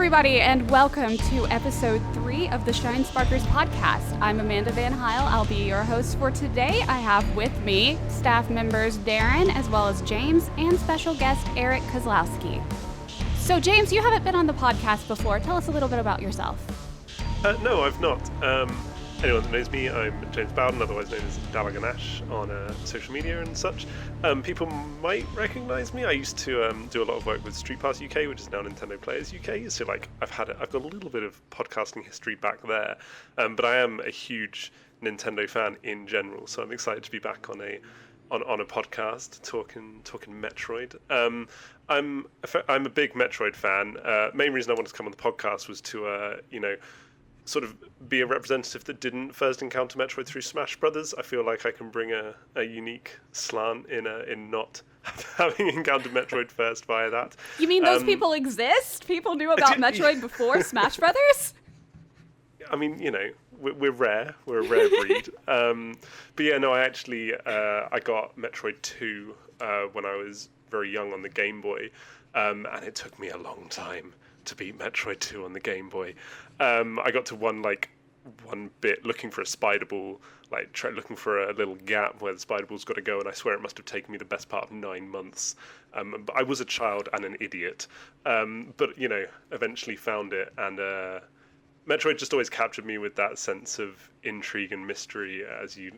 everybody, and welcome to episode 3 of the Shinesparkers podcast. I'm Amanda Van Heil. I'll be your host for today. I have with me staff members Darren, as well as James, and special guest Eric Kozlowsky. So, James, you haven't been on the podcast before. Tell us a little bit about yourself. No, I've not. Anyone that knows me, I'm James Bowden, otherwise known as Dalagonash on social media and such. People might recognise me. I used to do a lot of work with Street Pass UK, which is now Nintendo Players UK. So I've got a little bit of podcasting history back there. But I am a huge Nintendo fan in general, so I'm excited to be back on a podcast talking Metroid. I'm a big Metroid fan. Main reason I wanted to come on the podcast was to sort of be a representative that didn't first encounter Metroid through Smash Brothers. I feel like I can bring a unique slant in not having encountered Metroid first via that. You mean those people exist? People knew about Metroid before Smash Brothers? I mean, we're rare. We're a rare breed. But yeah, no, I got Metroid 2 when I was very young on the Game Boy, and it took me a long time to beat Metroid 2 on the Game Boy. I got to one bit looking for a spider ball, looking for a little gap where the spider ball's got to go, and I swear it must have taken me the best part of 9 months. But I was a child and an idiot, but eventually found it, and Metroid just always captured me with that sense of intrigue and mystery as you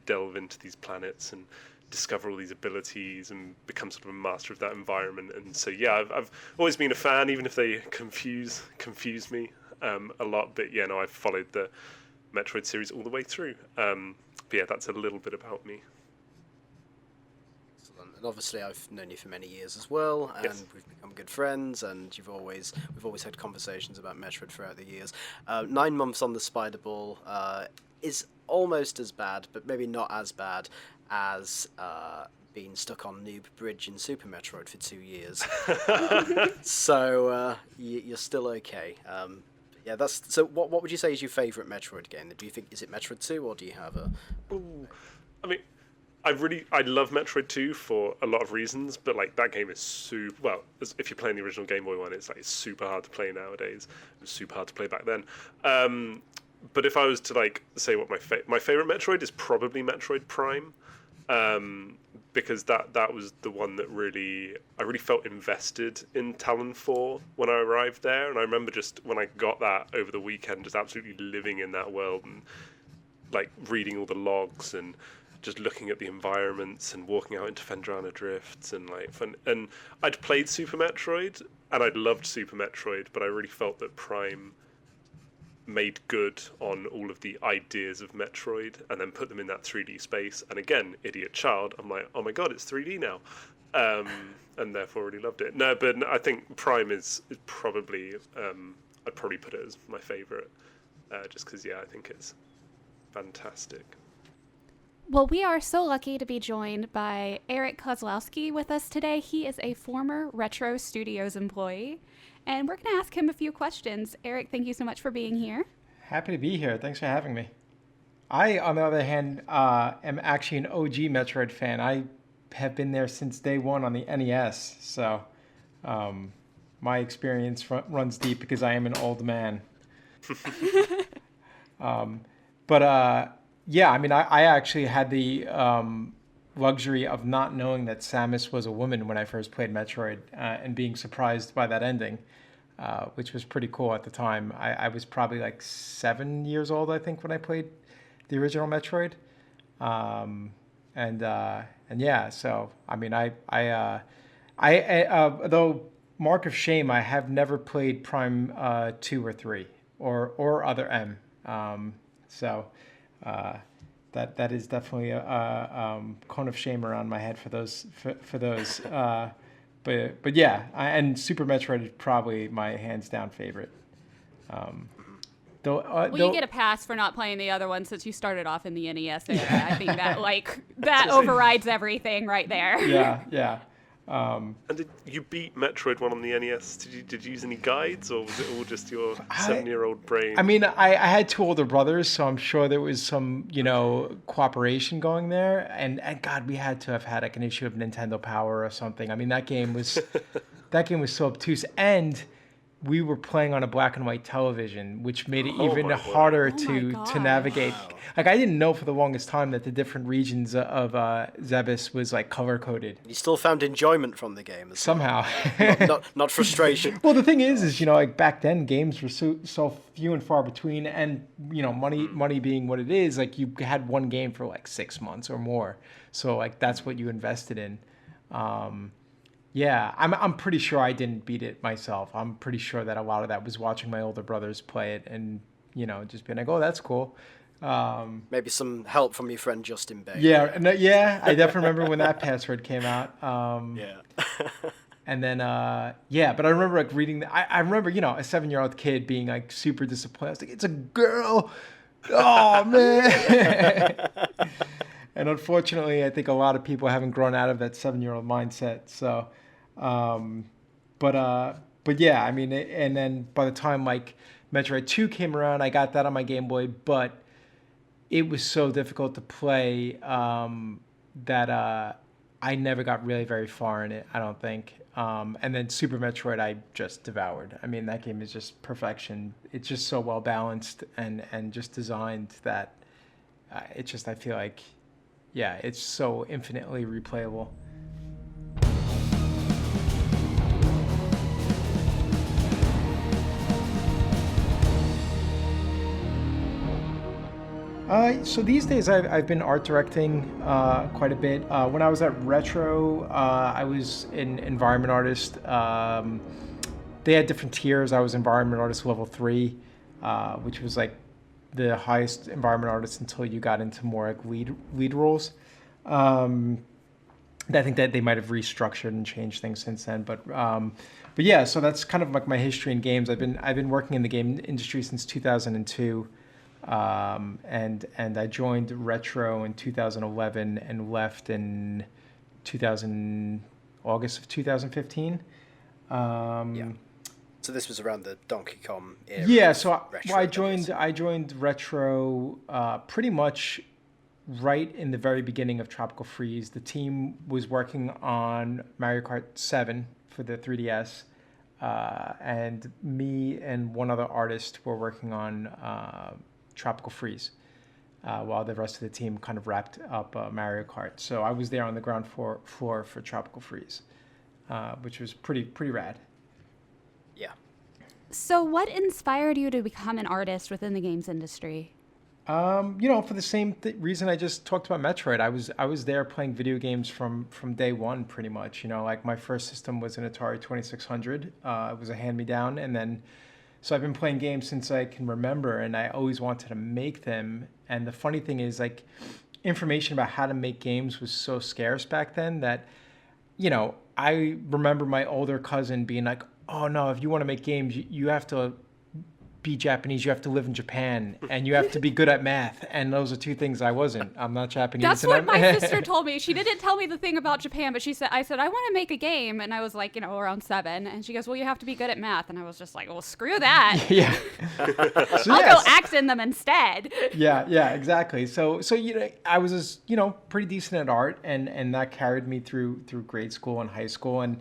delve into these planets and discover all these abilities and become sort of a master of that environment. And so yeah, I've always been a fan, even if they confuse me a lot. But yeah, no, I've followed the Metroid series all the way through. But yeah, that's a little bit about me. Excellent. And obviously I've known you for many years as well, and yes, we've become good friends, and we've always had conversations about Metroid throughout the years. 9 months on the Spider Ball is almost as bad, but maybe not as bad as being stuck on Noob Bridge in Super Metroid for 2 years. So you're still okay. Yeah, that's so. What would you say is your favourite Metroid game? Do you think is it Metroid 2, or do you have a? Ooh, I mean, I love Metroid 2 for a lot of reasons, but that game is super. Well, if you're playing the original Game Boy one, it's super hard to play nowadays. It was super hard to play back then. But if I was to say what my favorite Metroid is, probably Metroid Prime, because that was the one that I really felt invested in Talon 4 when I arrived there, and I remember just when I got that over the weekend, just absolutely living in that world and reading all the logs and just looking at the environments and walking out into Fendrana Drifts and and I'd played Super Metroid and I'd loved Super Metroid, but I really felt that Prime made good on all of the ideas of Metroid and then put them in that 3D space. And again, idiot child, I'm like, oh my god, it's 3D now, and therefore really loved it. No, but I think Prime is probably I'd probably put it as my favorite, just because I think it's fantastic. Well, we are so lucky to be joined by Eric Kozlowsky with us today. He is a former Retro Studios employee, and we're going to ask him a few questions. Eric, thank you so much for being here. Happy to be here. Thanks for having me. I, on the other hand, am actually an OG Metroid fan. I have been there since day one on the NES, so my experience runs deep because I am an old man. Yeah, I mean, I actually had the luxury of not knowing that Samus was a woman when I first played Metroid, and being surprised by that ending, which was pretty cool at the time. I was probably 7 years old, I think, when I played the original Metroid. And yeah, so I mean, though mark of shame, I have never played Prime 2 or 3 or other M. So. That is definitely a cone of shame around my head for those. But yeah, and Super Metroid is probably my hands down favorite. You get a pass for not playing the other one since you started off in the NES era. I think that overrides everything right there. Yeah. And did you beat Metroid 1 on the NES? Did you use any guides, or was it all just your 7-year-old brain? I mean, I had 2 older brothers, so I'm sure there was some, cooperation going there. And God, we had to have had an issue of Nintendo Power or something. I mean, that game was so obtuse. And we were playing on a black and white television, which made it Oh even my harder Oh to my to God. navigate. Wow. Like I didn't know for the longest time that the different regions of Zebes was like color coded You still found enjoyment from the game as well. somehow. Not frustration. Well, the thing is, you know, like back then, games were so few and far between, and you know, money being what it is, like you had one game for like 6 months or more, so like that's what you invested in. Yeah, I'm pretty sure I didn't beat it myself. I'm pretty sure that a lot of that was watching my older brothers play it, and you know, just being like, oh, that's cool. Maybe some help from your friend Justin Bay. Yeah, yeah, I definitely remember when that password came out. Yeah. And then, yeah, but I remember like reading, I remember, you know, a 7-year-old kid being like super disappointed. I was like, it's a girl. Oh, man. And unfortunately, I think a lot of people haven't grown out of that 7-year-old mindset. So, but yeah, I mean, and then by the time like Metroid 2 came around, I got that on my Game Boy, but it was so difficult to play that I never got really very far in it, I don't think. And then Super Metroid I just devoured. I mean, that game is just perfection. It's just so well balanced and just designed that it's just, I feel like, yeah, it's so infinitely replayable. So these days I've been art directing quite a bit. When I was at Retro, I was an environment artist. They had different tiers. I was environment artist level 3, which was like the highest environment artist until you got into more like lead roles. I think that they might have restructured and changed things since then, but yeah. So that's kind of like my history in games. I've been working in the game industry since 2002. And I joined Retro in 2011 and left in August of 2015 Yeah. So this was around the Donkey Kong era. Yeah, of so Retro, I joined Retro pretty much right in the very beginning of Tropical Freeze. The team was working on Mario Kart 7 for the 3DS, and me and one other artist were working on Tropical Freeze, while the rest of the team kind of wrapped up Mario Kart. So I was there on the ground floor for Tropical Freeze, which was pretty rad. Yeah. So what inspired you to become an artist within the games industry? You know, for the same reason I just talked about Metroid. I was there playing video games from day one, pretty much. You know, like my first system was an Atari 2600. It was a hand-me-down, and then so I've been playing games since I can remember, and I always wanted to make them. And the funny thing is, like, information about how to make games was so scarce back then that, you know, I remember my older cousin being like, oh no, if you want to make games, you have to be Japanese, you have to live in Japan, and you have to be good at math. And those are two things I wasn't. I'm not Japanese. That's and what I'm my sister told me. She didn't tell me the thing about Japan, but I said, I want to make a game. And I was like, you know, around 7. And she goes, well, you have to be good at math. And I was just like, well, screw that. Yeah. So, I'll yes. go act in them instead. Yeah, exactly. So you know, I was just, you know, pretty decent at art, and that carried me through grade school and high school, and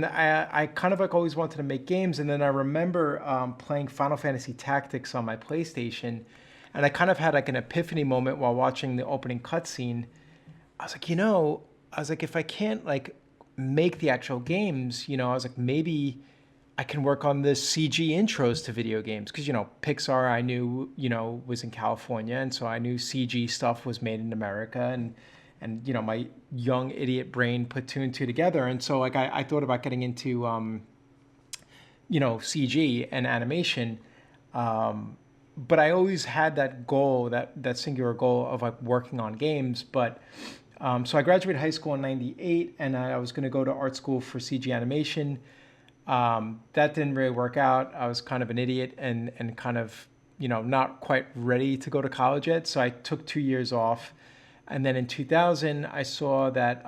I kind of like always wanted to make games. And then I remember playing Final Fantasy Tactics on my PlayStation, and I kind of had like an epiphany moment while watching the opening cutscene. I was like, you know, if I can't like make the actual games, you know, I was like, maybe I can work on the CG intros to video games. Because, you know, Pixar, I knew, you know, was in California, and so I knew CG stuff was made in America, and you know, my young idiot brain put 2 and 2 together. And so like I thought about getting into you know, CG and animation, but I always had that goal, that singular goal of like working on games. But so I graduated high school in '98, and I was going to go to art school for CG animation. That didn't really work out. I was kind of an idiot and kind of, you know, not quite ready to go to college yet. So I took 2 years off. And then in 2000, I saw that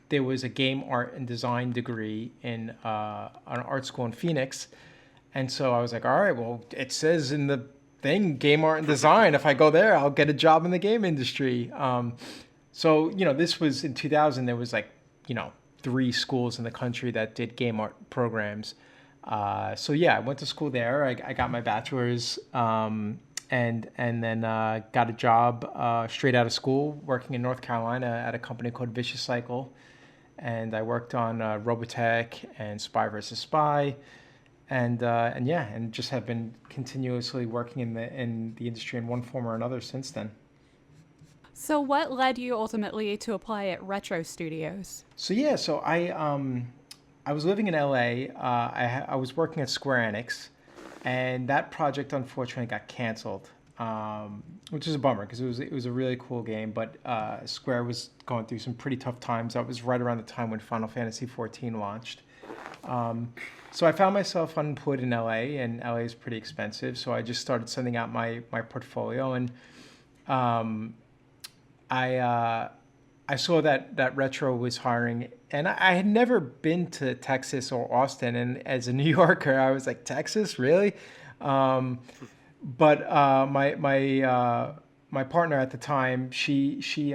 there was a game art and design degree in an art school in Phoenix. And so I was like, all right, well, it says in the thing, game art and design. If I go there, I'll get a job in the game industry. So, you know, this was in 2000. There was like, you know, 3 schools in the country that did game art programs. So yeah, I went to school there. I got my bachelor's, and then got a job straight out of school working in North Carolina at a company called Vicious Cycle, and I worked on Robotech and Spy versus Spy, and yeah, and just have been continuously working in the industry in one form or another since then. So what led you ultimately to apply at Retro Studios? So yeah, so I was living in LA. I was working at Square Enix, and that project unfortunately got canceled, which is a bummer because it was a really cool game. But Square was going through some pretty tough times. That was right around the time when Final Fantasy XIV launched. So I found myself unemployed in LA, and LA is pretty expensive. So I just started sending out my portfolio, and I saw that Retro was hiring, and I had never been to Texas or Austin. And as a New Yorker, I was like, Texas, really? But my partner at the time, she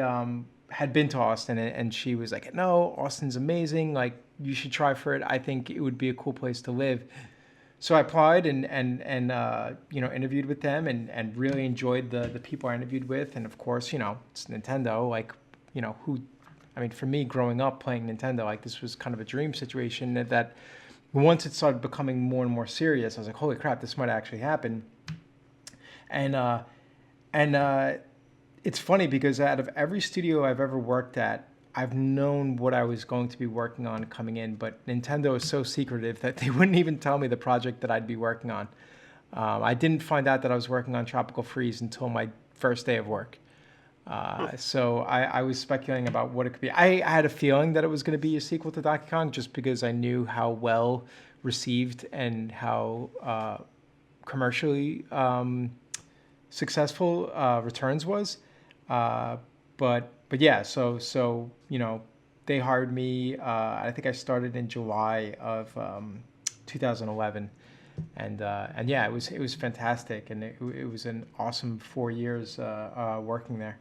had been to Austin, and she was like, no, Austin's amazing. Like, you should try for it. I think it would be a cool place to live. So I applied and interviewed with them, and really enjoyed the people I interviewed with. And of course, it's Nintendo. Like, for me, growing up playing Nintendo, like, this was kind of a dream situation that once it started becoming more and more serious, I was like, holy crap, this might actually happen. And it's funny because out of every studio I've ever worked at, I've known what I was going to be working on coming in, but Nintendo is so secretive that they wouldn't even tell me the project that I'd be working on. I didn't find out that I was working on Tropical Freeze until my first day of work. So I was speculating about what it could be. I had a feeling that it was going to be a sequel to Donkey Kong just because I knew how well received and how commercially successful Returns was. But yeah, so they hired me. I think I started in July of 2011, and yeah, it was fantastic, and it was an awesome 4 years working there.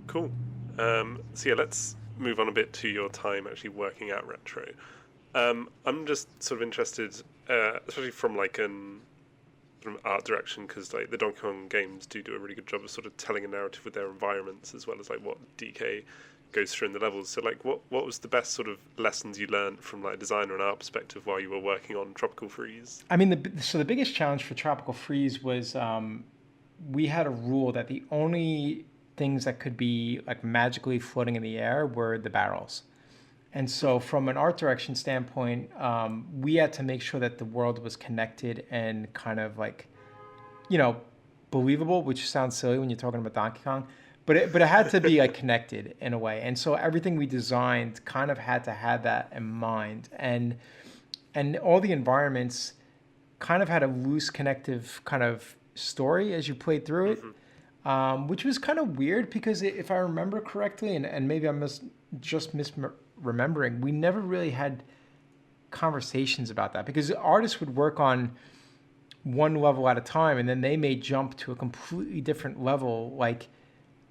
Cool. So yeah, let's move on a bit to your time actually working at Retro. I'm just sort of interested, especially from from art direction, because like the Donkey Kong games do a really good job of sort of telling a narrative with their environments as well as like what DK goes through in the levels. So like what was the best sort of lessons you learned from like designer and art perspective while you were working on Tropical Freeze? I mean, the biggest challenge for Tropical Freeze was we had a rule that the only things that could be like magically floating in the air were the barrels. And so from an art direction standpoint, we had to make sure that the world was connected and kind of like, believable, which sounds silly when you're talking about Donkey Kong, but it had to be like connected in a way. And so everything we designed kind of had to have that in mind. And all the environments kind of had a loose connective kind of story as you played through it, which was kind of weird because if I remember correctly, and maybe I'm just misremembering, we never really had conversations about that because artists would work on one level at a time and then they may jump to a completely different level. Like,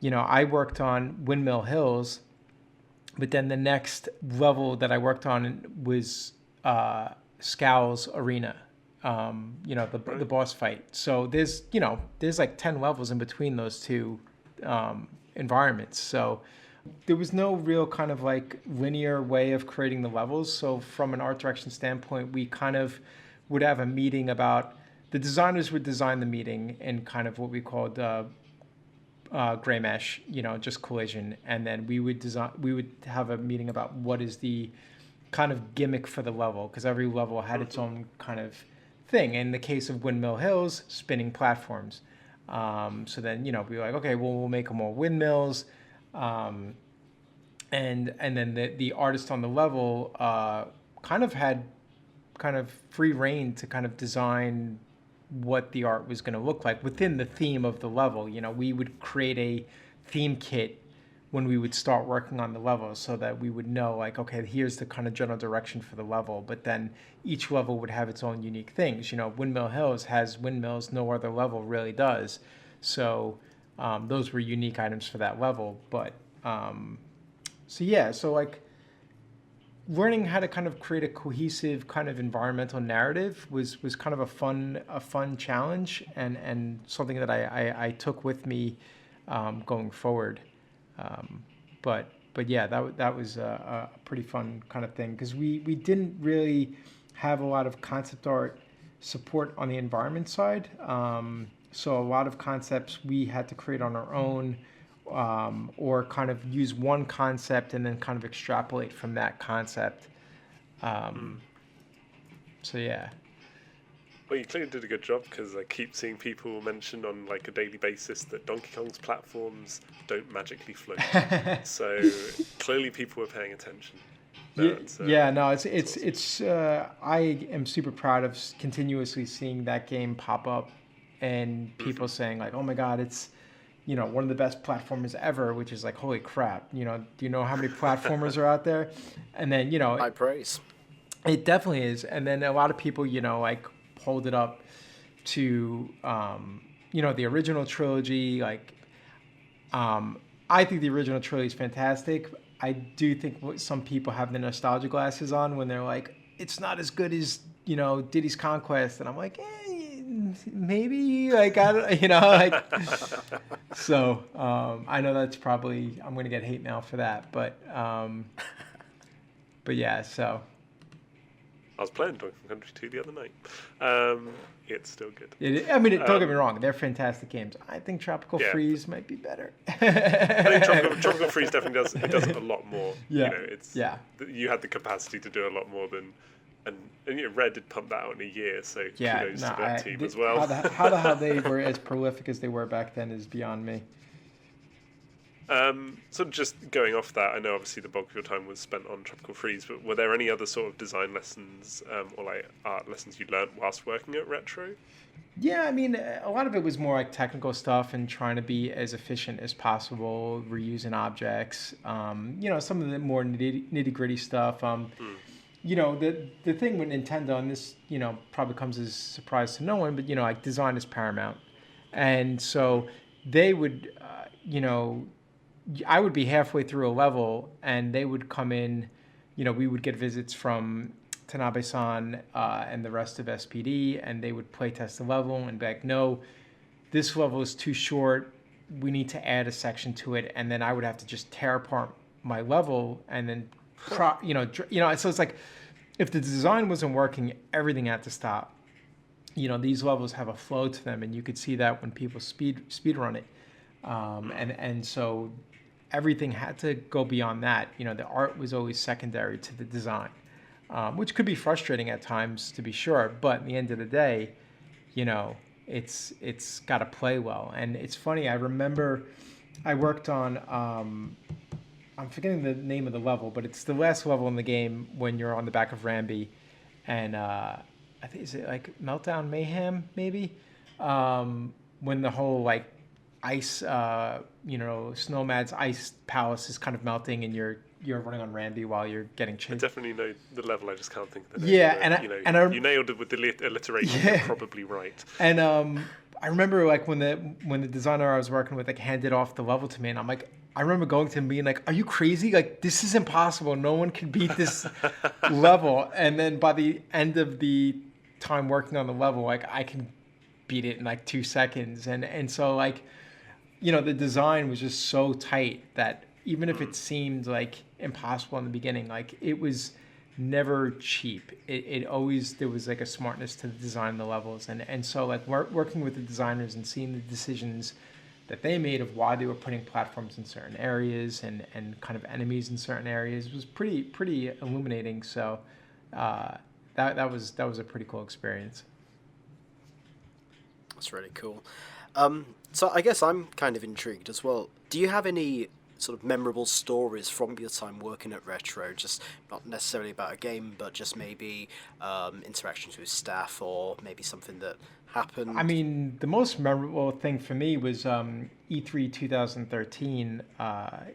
I worked on Windmill Hills, but then the next level that I worked on was Scowl's Arena, the boss fight. So there's like 10 levels in between those two environments. So there was no real kind of like linear way of creating the levels. So from an art direction standpoint, we kind of would have a meeting about, the designers would design the meeting in kind of what we called gray mesh, just collision. And then we would have a meeting about what is the kind of gimmick for the level, because every level had its own kind of thing. In the case of Windmill Hills, spinning platforms. So then, we were like, okay, well, we'll make them all windmills. And then the artist on the level kind of had kind of free reign to kind of design what the art was going to look like within the theme of the level. We would create a theme kit when we would start working on the level so that we would know like, okay, here's the kind of general direction for the level, but then each level would have its own unique things. Windmill Hills has windmills no other level really does. So those were unique items for that level. But so like learning how to kind of create a cohesive kind of environmental narrative was kind of a fun challenge, and something that I took with me going forward. But yeah, that was a pretty fun kind of thing, because we didn't really have a lot of concept art support on the environment side. So a lot of concepts we had to create on our own, or kind of use one concept and then kind of extrapolate from that concept. So yeah. Well, you clearly did a good job, because I keep seeing people mention on like a daily basis that Donkey Kong's platforms don't magically float. So clearly people were paying attention. No, it's I am super proud of continuously seeing that game pop up, and people saying like, "Oh my God, it's one of the best platformers ever," which is like, holy crap, do you know how many platformers are out there? And then, high praise. It definitely is. And then a lot of people, like hold it up to, the original trilogy. Like, I think the original trilogy is fantastic. I do think some people have the nostalgia glasses on when they're like, it's not as good as, Diddy's Conquest. And I'm like, maybe, like, I don't, like, so I know that's probably, I'm going to get hate mail for that, but yeah, so. I was playing Donkey Kong Country 2 the other night. It's still good. Don't get me wrong, they're fantastic games. I think Tropical Freeze might be better. I think Tropical Freeze definitely does a lot more. Yeah. You had the capacity to do a lot more than. And Red did pump that out in a year, so kudos to that team as well. How the hell they were as prolific as they were back then is beyond me. So just going off that, I know obviously the bulk of your time was spent on Tropical Freeze, but were there any other sort of design lessons or like art lessons you learned whilst working at Retro? Yeah, I mean, a lot of it was more like technical stuff and trying to be as efficient as possible, reusing objects. Some of the more nitty gritty stuff. The thing with Nintendo, and this, probably comes as a surprise to no one, but, like, design is paramount. And so they would, I would be halfway through a level and they would come in, we would get visits from Tanabe-san and the rest of SPD, and they would play test the level and be like, no, this level is too short. We need to add a section to it. And then I would have to just tear apart my level and then so it's like, if the design wasn't working, everything had to stop. These levels have a flow to them, and you could see that when people speed run it. And so everything had to go beyond that. The art was always secondary to the design, which could be frustrating at times, to be sure. But at the end of the day, it's got to play well. And it's funny, I remember I worked on, I'm forgetting the name of the level, but it's the last level in the game when you're on the back of Rambi, and I think, is it like Meltdown Mayhem, maybe? When the whole like ice, Snowmad's ice palace is kind of melting, and you're running on Rambi while you're getting chased. I definitely know the level. I just can't think of the name. Yeah, and you nailed it with the alliteration. Yeah. You're probably right. And I remember like when the designer I was working with like handed off the level to me, and I'm like, I remember going to him being like, are you crazy? Like, this is impossible. No one can beat this level. And then by the end of the time working on the level, like, I can beat it in like 2 seconds. And so like, the design was just so tight that even if it seemed like impossible in the beginning, like, it was never cheap. It always, there was like a smartness to the design of the levels. And so like working with the designers and seeing the decisions that they made of why they were putting platforms in certain areas and kind of enemies in certain areas was pretty illuminating. So that was a pretty cool experience. That's really cool. So I guess I'm kind of intrigued as well. Do you have any sort of memorable stories from your time working at Retro? Just not necessarily about a game, but just maybe interactions with staff or maybe something that happened? I mean, the most memorable thing for me was E3 2013. I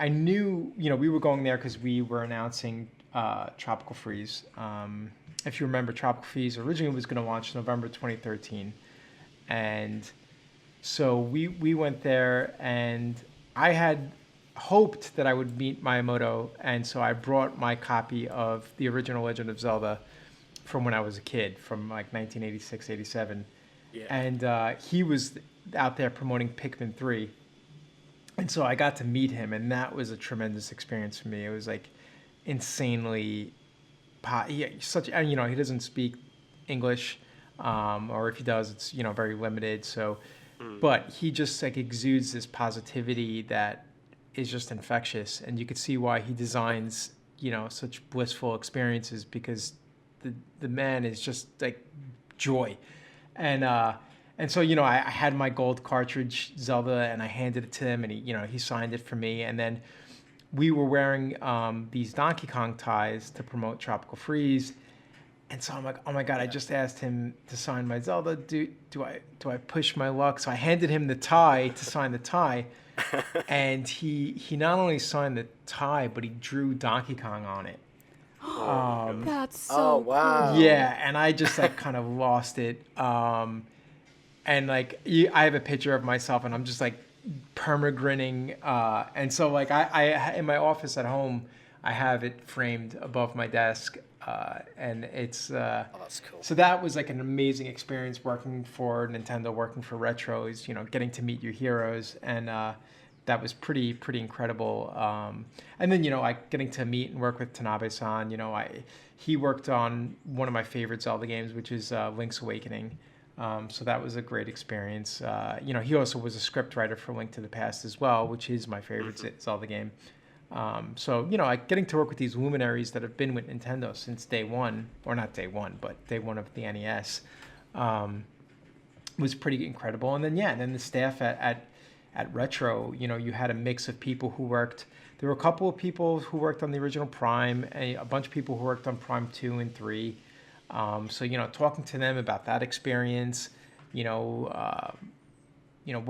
knew, we were going there because we were announcing Tropical Freeze. If you remember, Tropical Freeze originally was going to launch November 2013. And so we went there, and I had hoped that I would meet Miyamoto, and so I brought my copy of the original Legend of Zelda from when I was a kid, from like 1986, 87. Yeah. And he was out there promoting Pikmin 3. And so I got to meet him, and that was a tremendous experience for me. It was like insanely, such, and he doesn't speak English, or if he does, it's very limited. So, but he just like exudes this positivity that is just infectious, and you could see why he designs such blissful experiences, because the man is just like joy. And so, I had my gold cartridge Zelda, and I handed it to him, and he signed it for me. And then we were wearing these Donkey Kong ties to promote Tropical Freeze. And so I'm like, oh my God, I just asked him to sign my Zelda. Do I push my luck? So I handed him the tie to sign the tie. And he not only signed the tie, but he drew Donkey Kong on it. That's so wow. cool. Yeah, and I just like kind of lost it. And like I have a picture of myself, and I'm just like perma-grinning. And so like I in my office at home, I have it framed above my desk. And it's that's cool. So that was like an amazing experience working for Nintendo, working for Retro, is getting to meet your heroes, and that was pretty incredible. And then like getting to meet and work with Tanabe-san. He worked on one of my favorite Zelda games, which is Link's Awakening. So that was a great experience. He also was a script writer for Link to the Past as well, which is my favorite Zelda game. So like getting to work with these luminaries that have been with Nintendo since day one, or not day one, but day one of the NES, was pretty incredible. And then the staff at Retro, you had a mix of people who worked. There were a couple of people who worked on the original Prime, a bunch of people who worked on Prime 2 and 3. So talking to them about that experience, what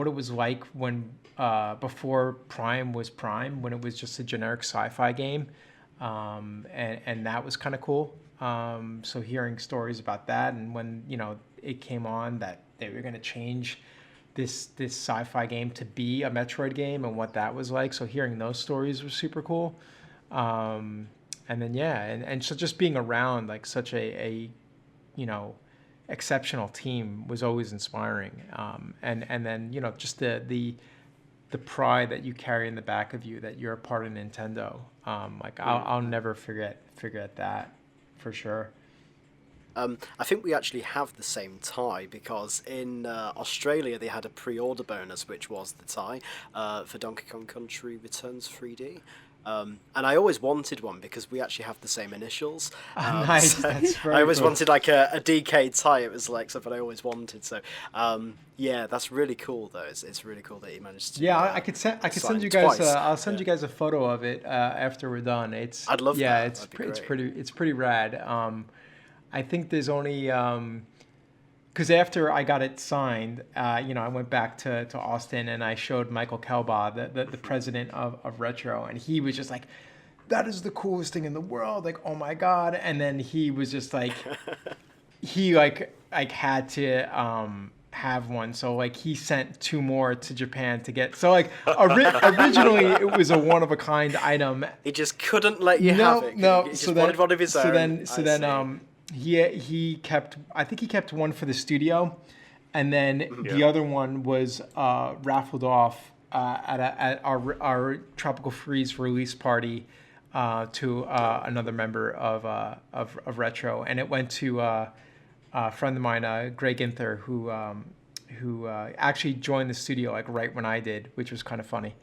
it was like when before Prime was Prime, when it was just a generic sci-fi game, and that was kind of cool. So hearing stories about that, and when it came on that they were going to change this sci-fi game to be a Metroid game, and what that was like. So hearing those stories was super cool. And then and so just being around like such a exceptional team was always inspiring. And then just the pride that you carry in the back of you that you're a part of Nintendo. I'll never forget that, for sure. I think we actually have the same tie, because in Australia they had a pre-order bonus, which was the tie for Donkey Kong Country Returns 3D. And I always wanted one because we actually have the same initials. Nice. So That's very I always cool. wanted like a DK tie. It was like something I always wanted. So that's really cool though. It's really cool that you managed to. Yeah, I could send you guys. I'll send you guys a photo of it after we're done. I'd love that. Yeah, it's pretty rad. I think there's only because after I got it signed, I went back to Austin, and I showed Michael Kelbaugh, the president of Retro, and he was just like, that is the coolest thing in the world, like, oh my God. And then he was just like, he had to have one, so like he sent 2 more to Japan to get. So like originally it was a one of a kind item. He just couldn't let you have it. No, He just wanted one of his own. He kept one for the studio, and then the other one was raffled off at our Tropical Freeze release party to another member of Retro, and it went to a friend of mine, Greg Ginther, who actually joined the studio like right when I did, which was kind of funny.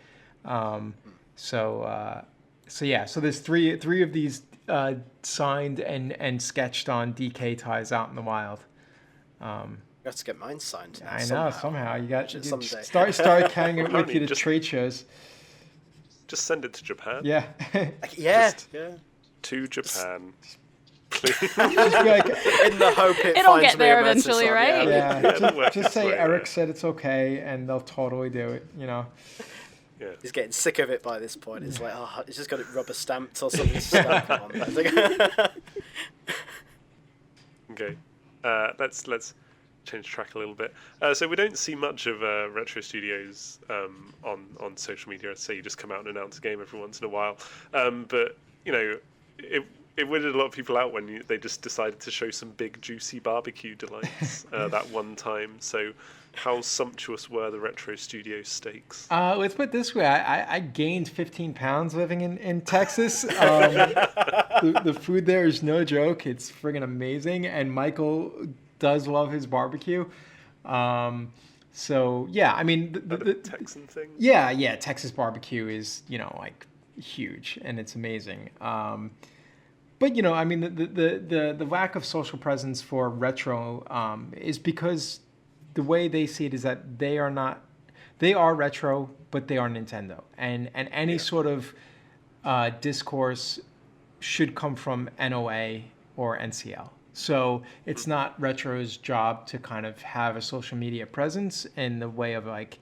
So there's three of these signed and sketched on DK ties out in the wild. You have to get mine signed. I know, somehow you got to someday. start carrying it with you to trade shows. Just send it to Japan. Yeah. To Japan. Please. Like, In the hope It'll get there eventually, right? Yeah, just say Eric said it's okay, and they'll totally do it. Yeah. He's getting sick of it by this point. It's like, he's just got it rubber stamped or something to stamp it on. Okay. Let's change track a little bit. So we don't see much of Retro Studios on social media. I'd say you just come out and announce a game every once in a while. But it weirded a lot of people out when they just decided to show some big juicy barbecue delights that one time. So how sumptuous were the Retro Studios steaks? Let's put it this way. I gained 15 pounds living in Texas. The food there is no joke. It's friggin' amazing. And Michael does love his barbecue. So, yeah, I mean... The Texan thing? Yeah, Texas barbecue is, like, huge. And it's amazing. But, I mean, the lack of social presence for Retro is because... the way they see it is that they are Retro, but they are Nintendo. And any sort of discourse should come from NOA or NCL. So it's not Retro's job to kind of have a social media presence in the way of like,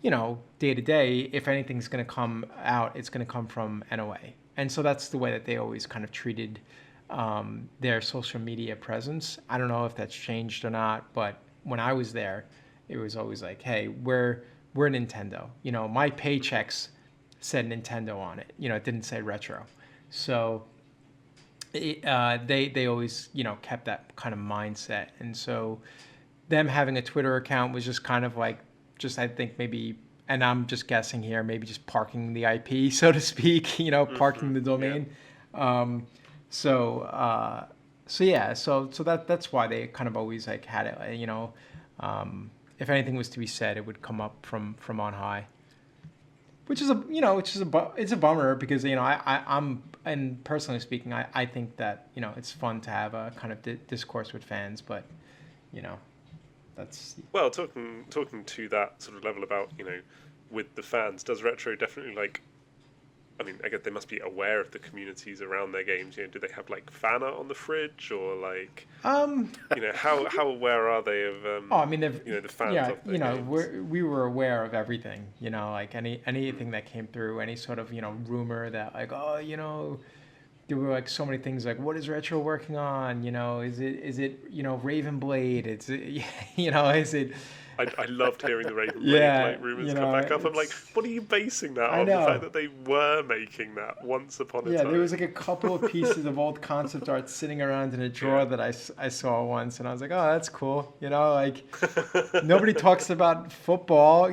day to day. If anything's going to come out, it's going to come from NOA. And so that's the way that they always kind of treated their social media presence. I don't know if that's changed or not, but when I was there, it was always like, hey, we're Nintendo. My paychecks said Nintendo on it. It didn't say Retro. So they always, kept that kind of mindset. And so them having a Twitter account was just kind of like, I think maybe, and I'm just guessing here, maybe just parking the IP, so to speak, parking the domain. Yeah. So that's why they kind of always like had it, if anything was to be said, it would come up from on high, which is a bummer because, I'm, and personally speaking, I think that, it's fun to have a kind of discourse with fans, but, that's... Well, talking to that sort of level about, with the fans, does Retro definitely like, I mean, I guess they must be aware of the communities around their games. Do they have like fan art on the fridge, or like, how aware are they of? The fans. Yeah, of their games? we were aware of everything. Like anything that came through, any sort of rumor that like, there were like so many things like, what is Retro working on? Is it Raven Blade? Is it? I loved hearing the Raven Blade rumors come back up. I'm like, what are you basing that on? The fact that they were making that once upon a time. Yeah, there was like a couple of pieces of old concept art sitting around in a drawer that I saw once, and I was like, oh, that's cool. Like nobody talks about football.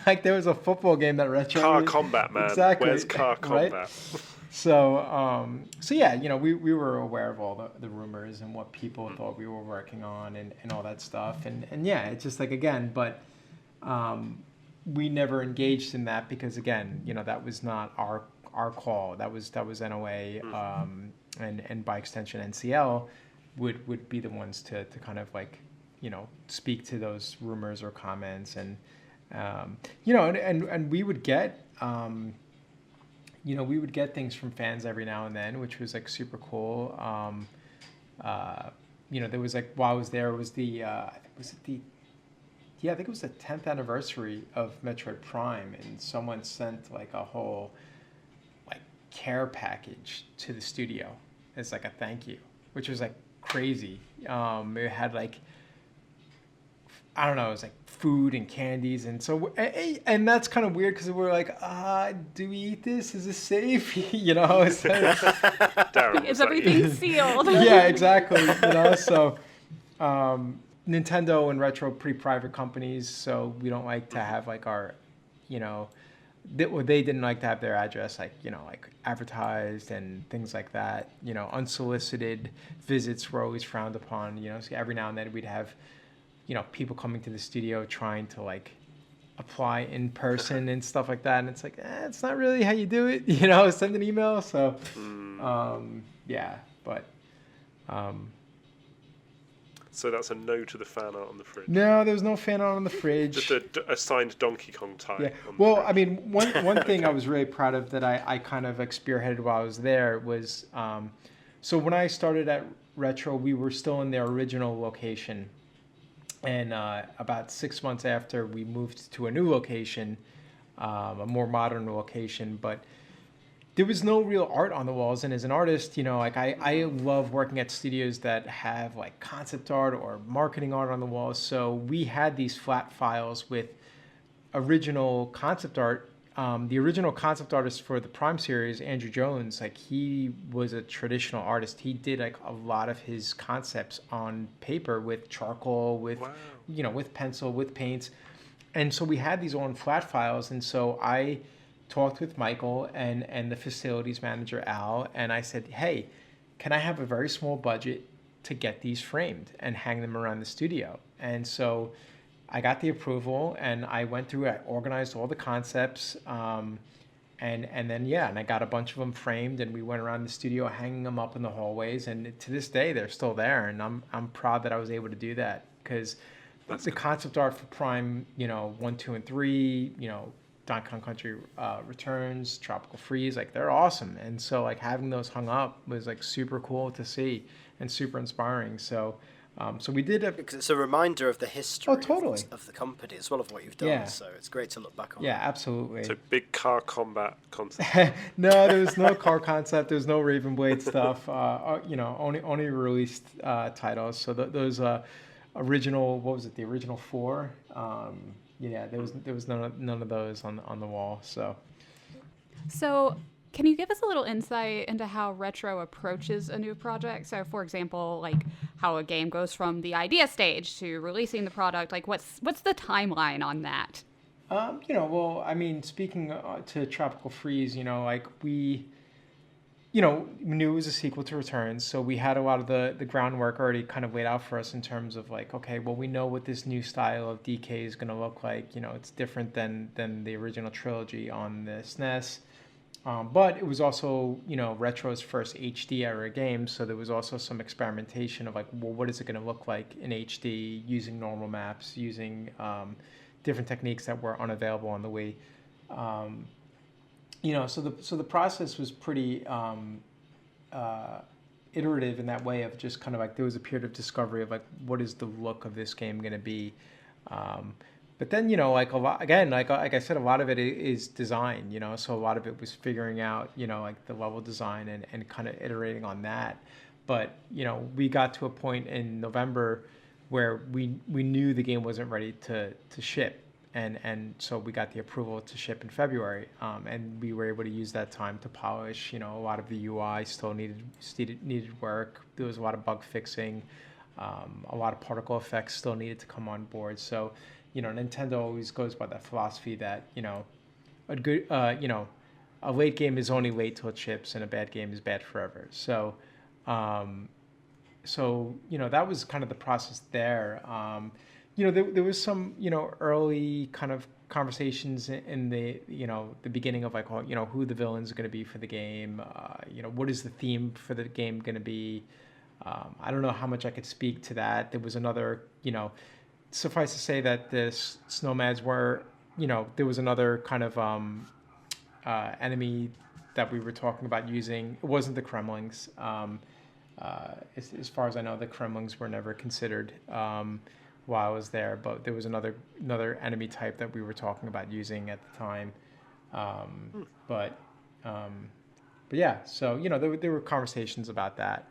Like there was a football game that Retro. Car combat, man. Exactly. Where's car combat? Right? So yeah, we were aware of all the rumors and what people thought we were working on and all that stuff. And yeah, it's just like, again, but we never engaged in that because, again, that was not our call. That was NOA and by extension NCL would be the ones to kind of like, speak to those rumors or comments and we would get we would get things from fans every now and then, which was like super cool. There was like, while I was there, was the I think it was the 10th anniversary of Metroid Prime, and someone sent like a whole like care package to the studio as like a thank you, which was like crazy. It had like, I don't know, it was like food and candies, and so and that's kind of weird because we're like, do we eat this? Is this safe? Is everything sealed? Yeah, exactly. So Nintendo and Retro pretty private companies, so we don't like to have like our, they didn't like to have their address like advertised and things like that. Unsolicited visits were always frowned upon. So every now and then we'd have people coming to the studio trying to like apply in person and stuff like that. And it's like, it's not really how you do it, send an email. So, yeah, but. So that's a no to the fan art on the fridge. No, there was no fan art on the fridge. Just a signed Donkey Kong tie. Yeah. Well, I mean, one thing I was really proud of that I kind of spearheaded while I was there was, so when I started at Retro, we were still in their original location. And about 6 months after, we moved to a new location, a more modern location. But there was no real art on the walls. And as an artist, like I love working at studios that have like concept art or marketing art on the walls. So we had these flat files with original concept art. The original concept artist for the Prime series, Andrew Jones, like he was a traditional artist. He did like a lot of his concepts on paper with charcoal, with with pencil, with paints. And so we had these on flat files. And so I talked with Michael and the facilities manager, Al, and I said, hey, can I have a very small budget to get these framed and hang them around the studio? And so I got the approval, and I went through, I organized all the concepts, and then I got a bunch of them framed, and we went around the studio hanging them up in the hallways, and to this day they're still there, and I'm proud that I was able to do that, because the concept art for Prime, 1, 2, and 3, Donkey Kong Country Returns, Tropical Freeze, like they're awesome. And so like having those hung up was like super cool to see and super inspiring. So we did because it's a reminder of the history of the company as well as what you've done. Yeah. So it's great to look back on. Yeah, absolutely. So big car combat concept. No, there was no car concept. There was no Raven Blade stuff. Only released titles. So those original, what was it? The original 4. There was none of those on the wall. So can you give us a little insight into how Retro approaches a new project? So for example, like how a game goes from the idea stage to releasing the product, like what's the timeline on that? Speaking to Tropical Freeze, like we knew it was a sequel to Returns, so we had a lot of the groundwork already kind of laid out for us in terms of like, okay, well, we know what this new style of DK is going to look like. It's different than the original trilogy on the SNES. But it was also, Retro's first HD era game, so there was also some experimentation of like, well, what is it going to look like in HD using normal maps, using different techniques that were unavailable on the Wii. So the process was pretty iterative in that way of just kind of like there was a period of discovery of like what is the look of this game going to be. But then, like a lot, again, like I said, a lot of it is design, so a lot of it was figuring out, like the level design and kind of iterating on that. But, we got to a point in November where we knew the game wasn't ready to ship. And so we got the approval to ship in February. And we were able to use that time to polish, a lot of the UI still needed work. There was a lot of bug fixing. A lot of particle effects still needed to come on board. So, Nintendo always goes by that philosophy that, a good, a late game is only late till it ships and a bad game is bad forever. So, that was kind of the process there. There was some, early kind of conversations in the, the beginning of like, who the villains are going to be for the game. What is the theme for the game going to be? I don't know how much I could speak to that. There was another, suffice to say that the Snowmads were, there was another kind of enemy that we were talking about using. It wasn't the Kremlings. As far as I know, the Kremlings were never considered while I was there, but there was another enemy type that we were talking about using at the time. But yeah, so there were conversations about that.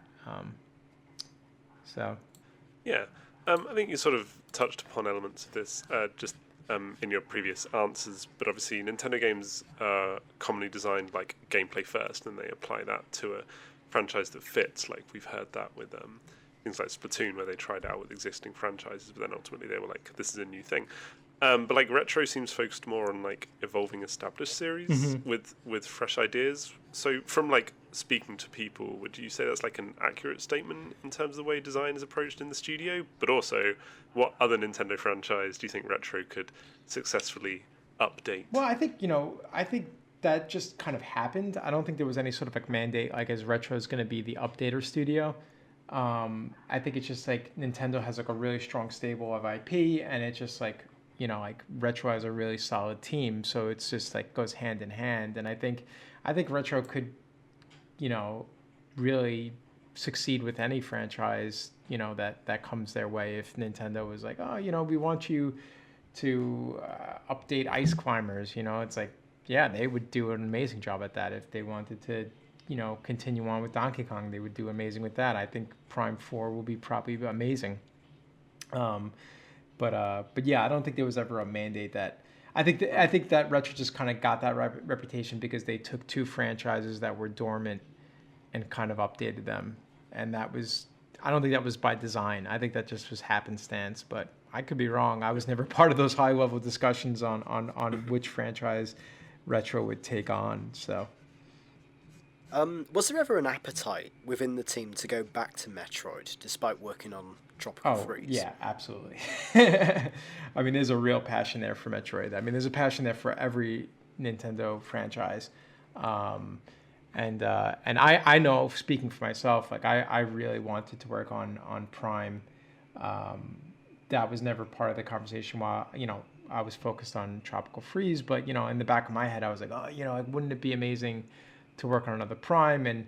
Yeah, I think you sort of touched upon elements of this just in your previous answers, but obviously Nintendo games are commonly designed like gameplay first, and they apply that to a franchise that fits. Like we've heard that with things like Splatoon, where they tried out with existing franchises, but then ultimately they were like, this is a new thing. But like Retro seems focused more on like evolving established series with fresh ideas. So from like speaking to people, would you say that's like an accurate statement in terms of the way design is approached in the studio? But also, what other Nintendo franchise do you think Retro could successfully update? Well, I think that just kind of happened. I don't think there was any sort of like mandate, like as Retro is going to be the updater studio. I think it's just like Nintendo has like a really strong stable of IP, and it's just like, like Retro has a really solid team, so it's just like goes hand in hand. And I think Retro could, really succeed with any franchise, that comes their way. If Nintendo was like, oh, we want you to update Ice Climbers, it's like, yeah, they would do an amazing job at that. If they wanted to, continue on with Donkey Kong, they would do amazing with that. I think Prime 4 will be probably amazing. But yeah, I don't think there was ever a mandate that. I think that Retro just kind of got that reputation because they took two franchises that were dormant and kind of updated them, and that was. I don't think that was by design. I think that just was happenstance, but I could be wrong. I was never part of those high level discussions on which franchise Retro would take on. So. Was there ever an appetite within the team to go back to Metroid, despite working on Tropical Freeze? Yeah, absolutely. I mean, there's a real passion there for Metroid. I mean, there's a passion there for every Nintendo franchise. And I know, speaking for myself, like I really wanted to work on Prime. That was never part of the conversation while, I was focused on Tropical Freeze. But, in the back of my head, I was like, wouldn't it be amazing to work on another Prime? And,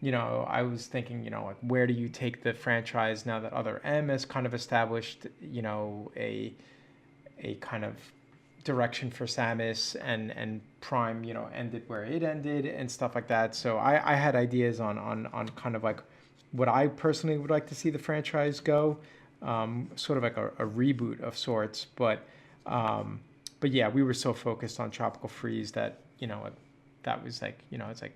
I was thinking, like, where do you take the franchise now that Other M has kind of established, a kind of direction for Samus, and Prime, ended where it ended and stuff like that. So I had ideas on kind of like what I personally would like to see the franchise go, sort of like a reboot of sorts. But yeah, we were so focused on Tropical Freeze that, that was like, it's like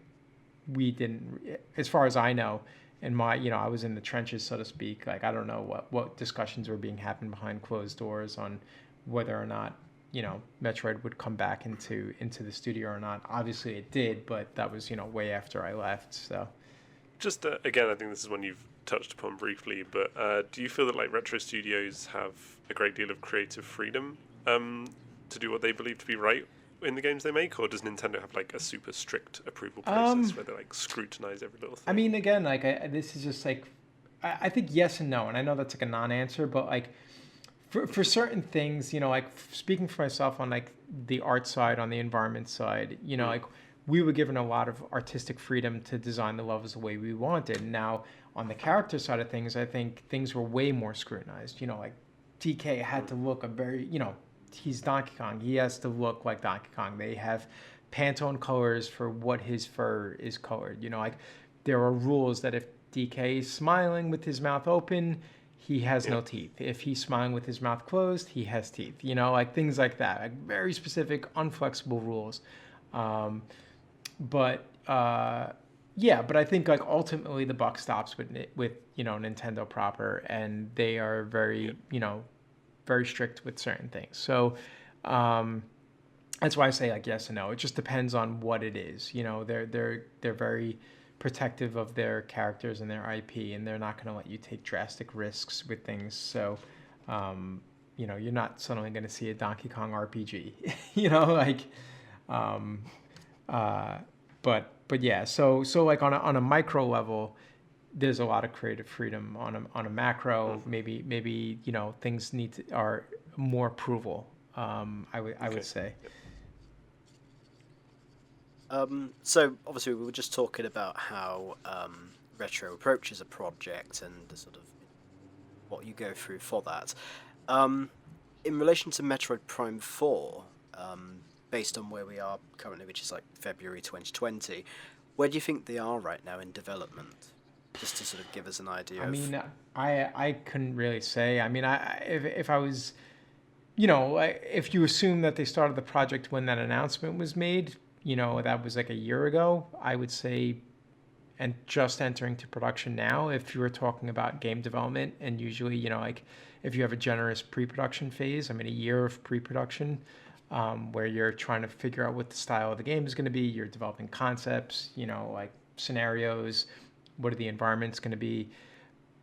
we didn't, as far as I know, and my, I was in the trenches, so to speak. Like, I don't know what discussions were being happened behind closed doors on whether or not, Metroid would come back into the studio or not. Obviously it did, but that was, way after I left. So just again, I think this is one you've touched upon briefly, but do you feel that like Retro Studios have a great deal of creative freedom to do what they believe to be right in the games they make, or does Nintendo have like a super strict approval process where they like scrutinize every little thing? I mean, again, like this is just like I think yes and no, and I know that's like a non-answer, but like for certain things, like speaking for myself on like the art side, on the environment side, like we were given a lot of artistic freedom to design the levels the way we wanted. Now on the character side of things, I think things were way more scrutinized. Like DK had to look a very, he's Donkey Kong. He has to look like Donkey Kong. They have Pantone colors for what his fur is colored. Like there are rules that if DK is smiling with his mouth open, he has no teeth. If he's smiling with his mouth closed, he has teeth. Like things like that. Like very specific, unflexible rules. But I think like ultimately the buck stops with Nintendo proper, and they are very very strict with certain things. So that's why I say like yes and no. It just depends on what it is. They're very protective of their characters and their IP, and they're not going to let you take drastic risks with things. So you're not suddenly going to see a Donkey Kong RPG. But yeah. So like on a micro level, there's a lot of creative freedom. On a macro, maybe things are more approval. I would say. So obviously we were just talking about how Retro approaches a project and the sort of what you go through for that. In relation to Metroid Prime 4, based on where we are currently, which is like February 2020, where do you think they are right now in development? Just to sort of give us an idea. I mean, I couldn't really say. I mean, if I was, if you assume that they started the project when that announcement was made, that was like a year ago, I would say, and just entering to production now, if you were talking about game development, and usually, like if you have a generous pre-production phase, I mean, a year of pre-production, where you're trying to figure out what the style of the game is going to be, you're developing concepts, like scenarios, what are the environments going to be,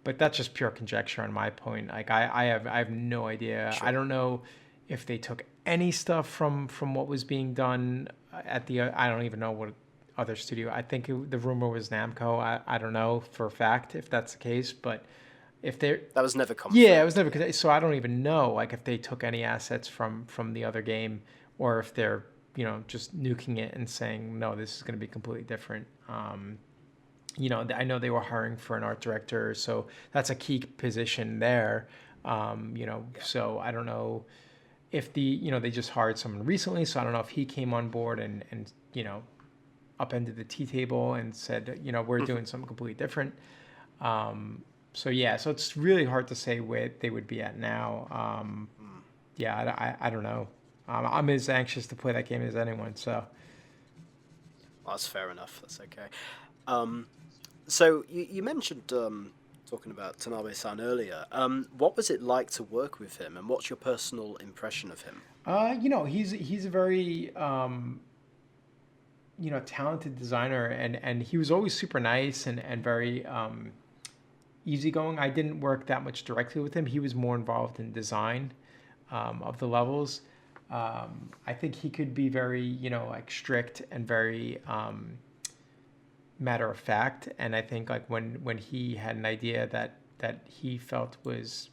but that's just pure conjecture on my point. Like I have no idea. Sure. I don't know if they took any stuff from what was being done at I don't even know what other studio. I think the rumor was Namco. I don't know for a fact if that's the case, but if they that was never confirmed. Yeah, it was never. So I don't even know like if they took any assets from the other game, or if they're just nuking it and saying no, this is going to be completely different. I know they were hiring for an art director, so that's a key position there. So I don't know if they just hired someone recently, so I don't know if he came on board and upended the tea table and said, we're doing something completely different. So it's really hard to say where they would be at now. I don't know. I'm as anxious to play that game as anyone, so. Well, that's fair enough. That's okay. So you mentioned talking about Tanabe-san earlier. What was it like to work with him, and what's your personal impression of him? He's a very talented designer, and he was always super nice and very easygoing. I didn't work that much directly with him. He was more involved in design of the levels. I think he could be very, strict and very matter of fact. And I think when he had an idea that he felt was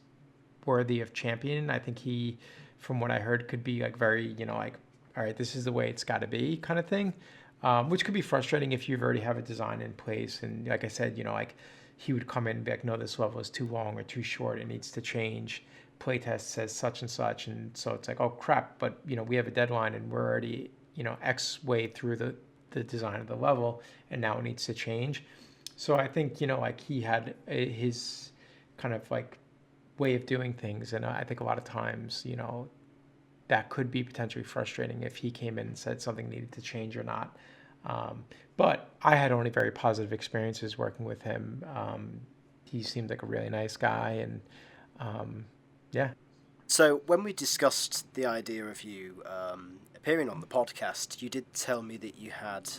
worthy of championing, I think he, from what I heard, could be very, all right, this is the way it's got to be kind of thing, which could be frustrating if you already have a design in place. And like I said, he would come in and be like, no, this level is too long or too short. It needs to change. Playtest says such and such. And so it's like, oh, crap. But, we have a deadline and we're already, X way through the design of the level. And now it needs to change. So I think, he had his kind of way of doing things. And I think a lot of times, that could be potentially frustrating if he came in and said something needed to change or not. But I had only very positive experiences working with him. He seemed like a really nice guy, and yeah. So when we discussed the idea of you appearing on the podcast, you did tell me that you had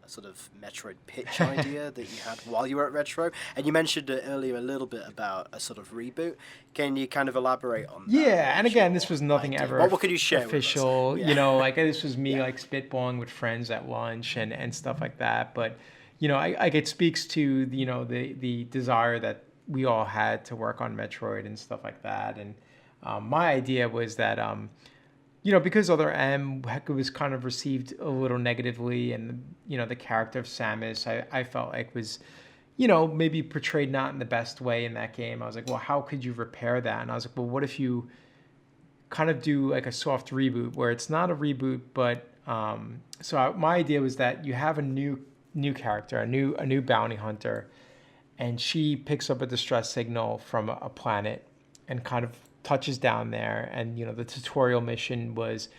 a sort of Metroid pitch idea that you had while you were at Retro, and you mentioned earlier a little bit about a sort of reboot. Can you kind of elaborate on that? Yeah, and again, this was nothing ever what could you share official. With us? This was me spitballing with friends at lunch and stuff like that. But it speaks to the desire that we all had to work on Metroid and stuff like that. And my idea was that because Other M was kind of received a little negatively, and the character of Samus I felt like was maybe portrayed not in the best way in that game. I was like, well, how could you repair that? And I was like, well, what if you kind of do a soft reboot where it's not a reboot, but my idea was that you have a new character, a new bounty hunter, and she picks up a distress signal from a planet and kind of touches down there. And the tutorial mission was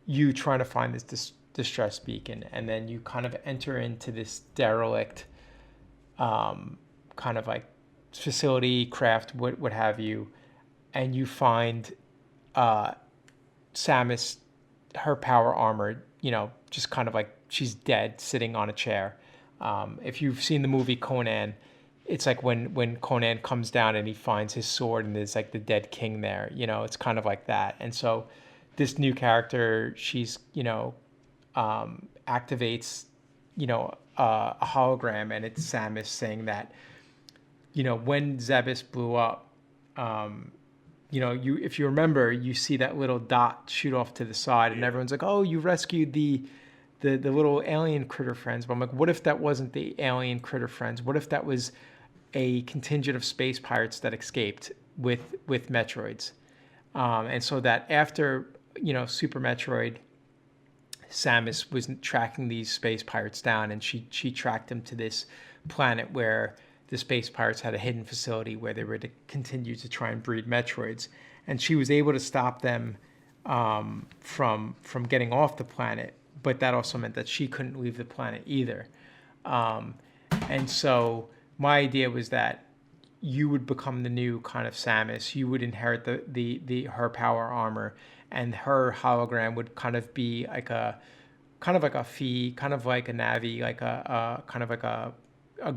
you trying to find this distress beacon, and then you kind of enter into this derelict kind of facility, craft, what have you, and you find Samus, her power armor, just kind of she's dead, sitting on a chair. If you've seen the movie Conan, it's when Conan comes down and he finds his sword and there's the dead king there, it's kind of like that. And so this new character, she's, activates, a hologram, and it's Samus saying that, when Zebes blew up, if you remember, you see that little dot shoot off to the side, and everyone's like, oh, you rescued the little alien critter friends. But I'm like, what if that wasn't the alien critter friends? What if that was a contingent of space pirates that escaped with Metroids? And so that after, Super Metroid, Samus was tracking these space pirates down, and she tracked them to this planet where the space pirates had a hidden facility where they were to continue to try and breed Metroids. And she was able to stop them from getting off the planet, but that also meant that she couldn't leave the planet either. And so my idea was that you would become the new kind of Samus. You would inherit her power armor, and her hologram would kind of be like a fee, kind of like a Navi, kind of like a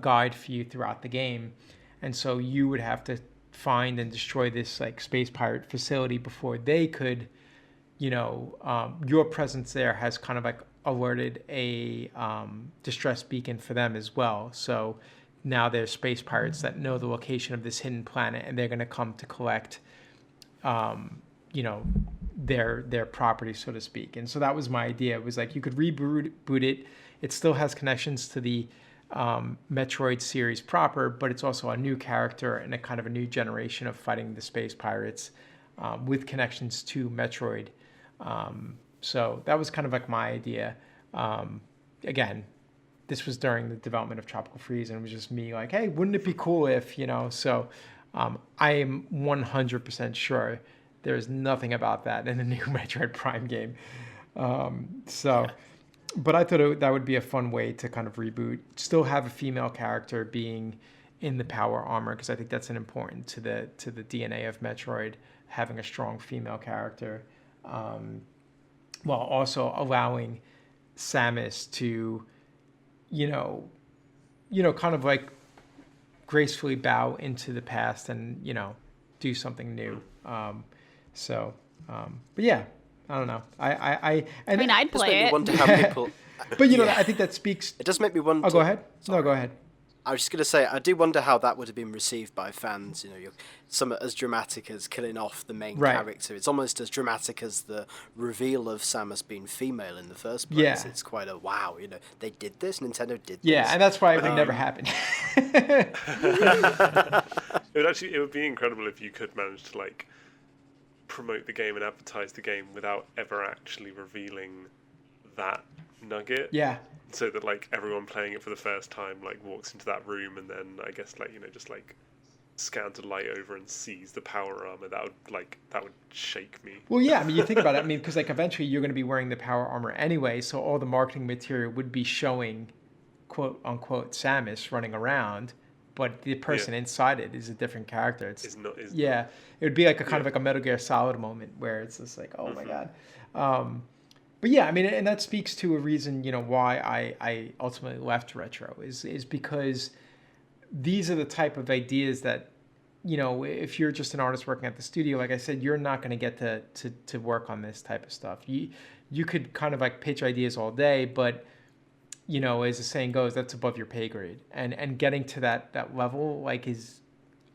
guide for you throughout the game. And so you would have to find and destroy this space pirate facility before they could, your presence there has kind of alerted a distress beacon for them as well. So now there's space pirates that know the location of this hidden planet, and they're going to come to collect, their property, so to speak. And so that was my idea. It was you could reboot it. It still has connections to the Metroid series proper, but it's also a new character and a kind of a new generation of fighting the space pirates. with connections to Metroid. So that was kind of like my idea. Again, this was during the development of Tropical Freeze, and it was just me like, hey, wouldn't it be cool if, so I am 100% sure there's nothing about that in the new Metroid Prime game. But I thought that would be a fun way to kind of reboot, still have a female character being in the power armor, because I think that's an important to the DNA of Metroid, having a strong female character, while also allowing Samus to, kind of like gracefully bow into the past and, do something new. But yeah, I don't know. I mean, I'd play it. Wonder how people. But I think that speaks. It does make me wonder. Oh, go ahead. Sorry. No, go ahead. I was just going to say, I do wonder how that would have been received by fans. Some as dramatic as killing off the main character. It's almost as dramatic as the reveal of Samus being female in the first place. Yeah. It's quite a wow. They did this. Nintendo did this. Yeah, and that's why it would never happen. It would be incredible if you could manage to like promote the game and advertise the game without ever actually revealing that nugget. Yeah. So that like everyone playing it for the first time like walks into that room and then I guess like just like scans a light over and sees the power armor. That would shake me. Well, yeah. I mean, you think about it. I mean, because like eventually you're going to be wearing the power armor anyway, so all the marketing material would be showing, quote unquote, Samus running around, but the person inside it is a different character. It would be like a kind of like a Metal Gear Solid moment where it's just like, oh my god. But yeah, I mean, and that speaks to a reason, why I ultimately left Retro is because these are the type of ideas that, if you're just an artist working at the studio, like I said, you're not going to get to work on this type of stuff. You could kind of like pitch ideas all day, but, as the saying goes, that's above your pay grade. And getting to that level, like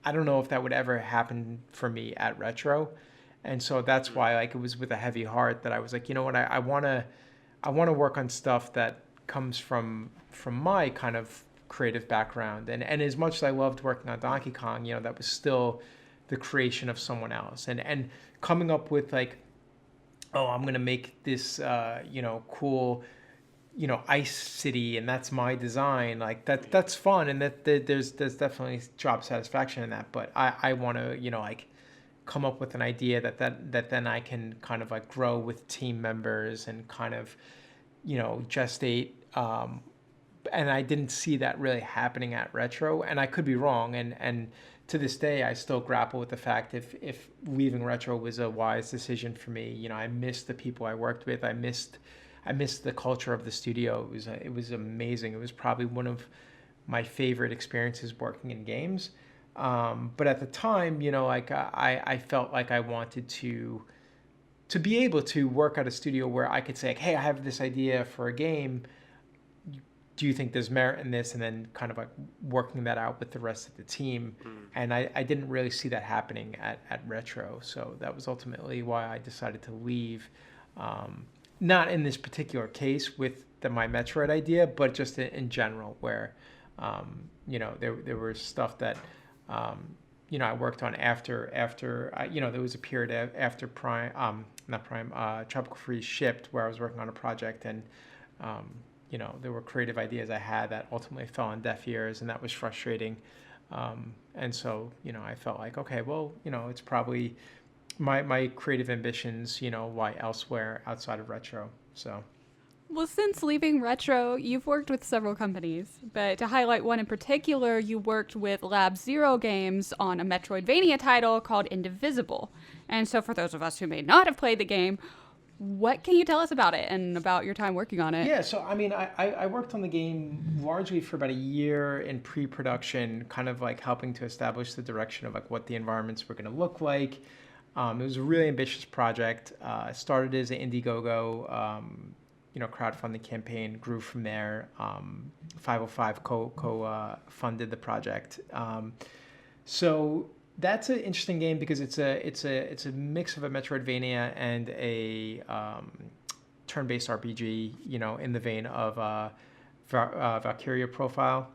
I don't know if that would ever happen for me at Retro. And so that's why, like, it was with a heavy heart that I was like, you know what, I want to work on stuff that comes from my kind of creative background. And as much as I loved working on Donkey Kong, that was still the creation of someone else. And coming up with like, oh, I'm going to make this, cool, ice city, and that's my design. Like that's fun. And that there's definitely job satisfaction in that. But I want to, like, come up with an idea that then I can kind of like grow with team members and kind of, gestate. And I didn't see that really happening at Retro, and I could be wrong. And to this day, I still grapple with the fact if leaving Retro was a wise decision for me. I missed the people I worked with. I missed the culture of the studio. It was amazing. It was probably one of my favorite experiences working in games. But at the time, I felt like I wanted to be able to work at a studio where I could say, like, hey, I have this idea for a game. Do you think there's merit in this? And then kind of like working that out with the rest of the team. And I didn't really see that happening at Retro. So that was ultimately why I decided to leave. Not in this particular case with my Metroid idea, but just in general where, there was stuff that, I worked on after there was a period after Tropical Freeze shipped where I was working on a project, and there were creative ideas I had that ultimately fell on deaf ears, and that was frustrating. And so I felt like, okay, well, it's probably my creative ambitions lie elsewhere outside of Retro. So. Well, since leaving Retro, you've worked with several companies, but to highlight one in particular, you worked with Lab Zero Games on a Metroidvania title called Indivisible. And so for those of us who may not have played the game, what can you tell us about it and about your time working on it? Yeah, so I mean, I worked on the game largely for about a year in pre-production, kind of like helping to establish the direction of like what the environments were going to look like. It was a really ambitious project. It started as an Indiegogo, crowdfunding campaign, grew from there. 505 co-funded the project. So that's an interesting game because it's a mix of a Metroidvania and a turn-based RPG, in the vein of Valkyria Profile.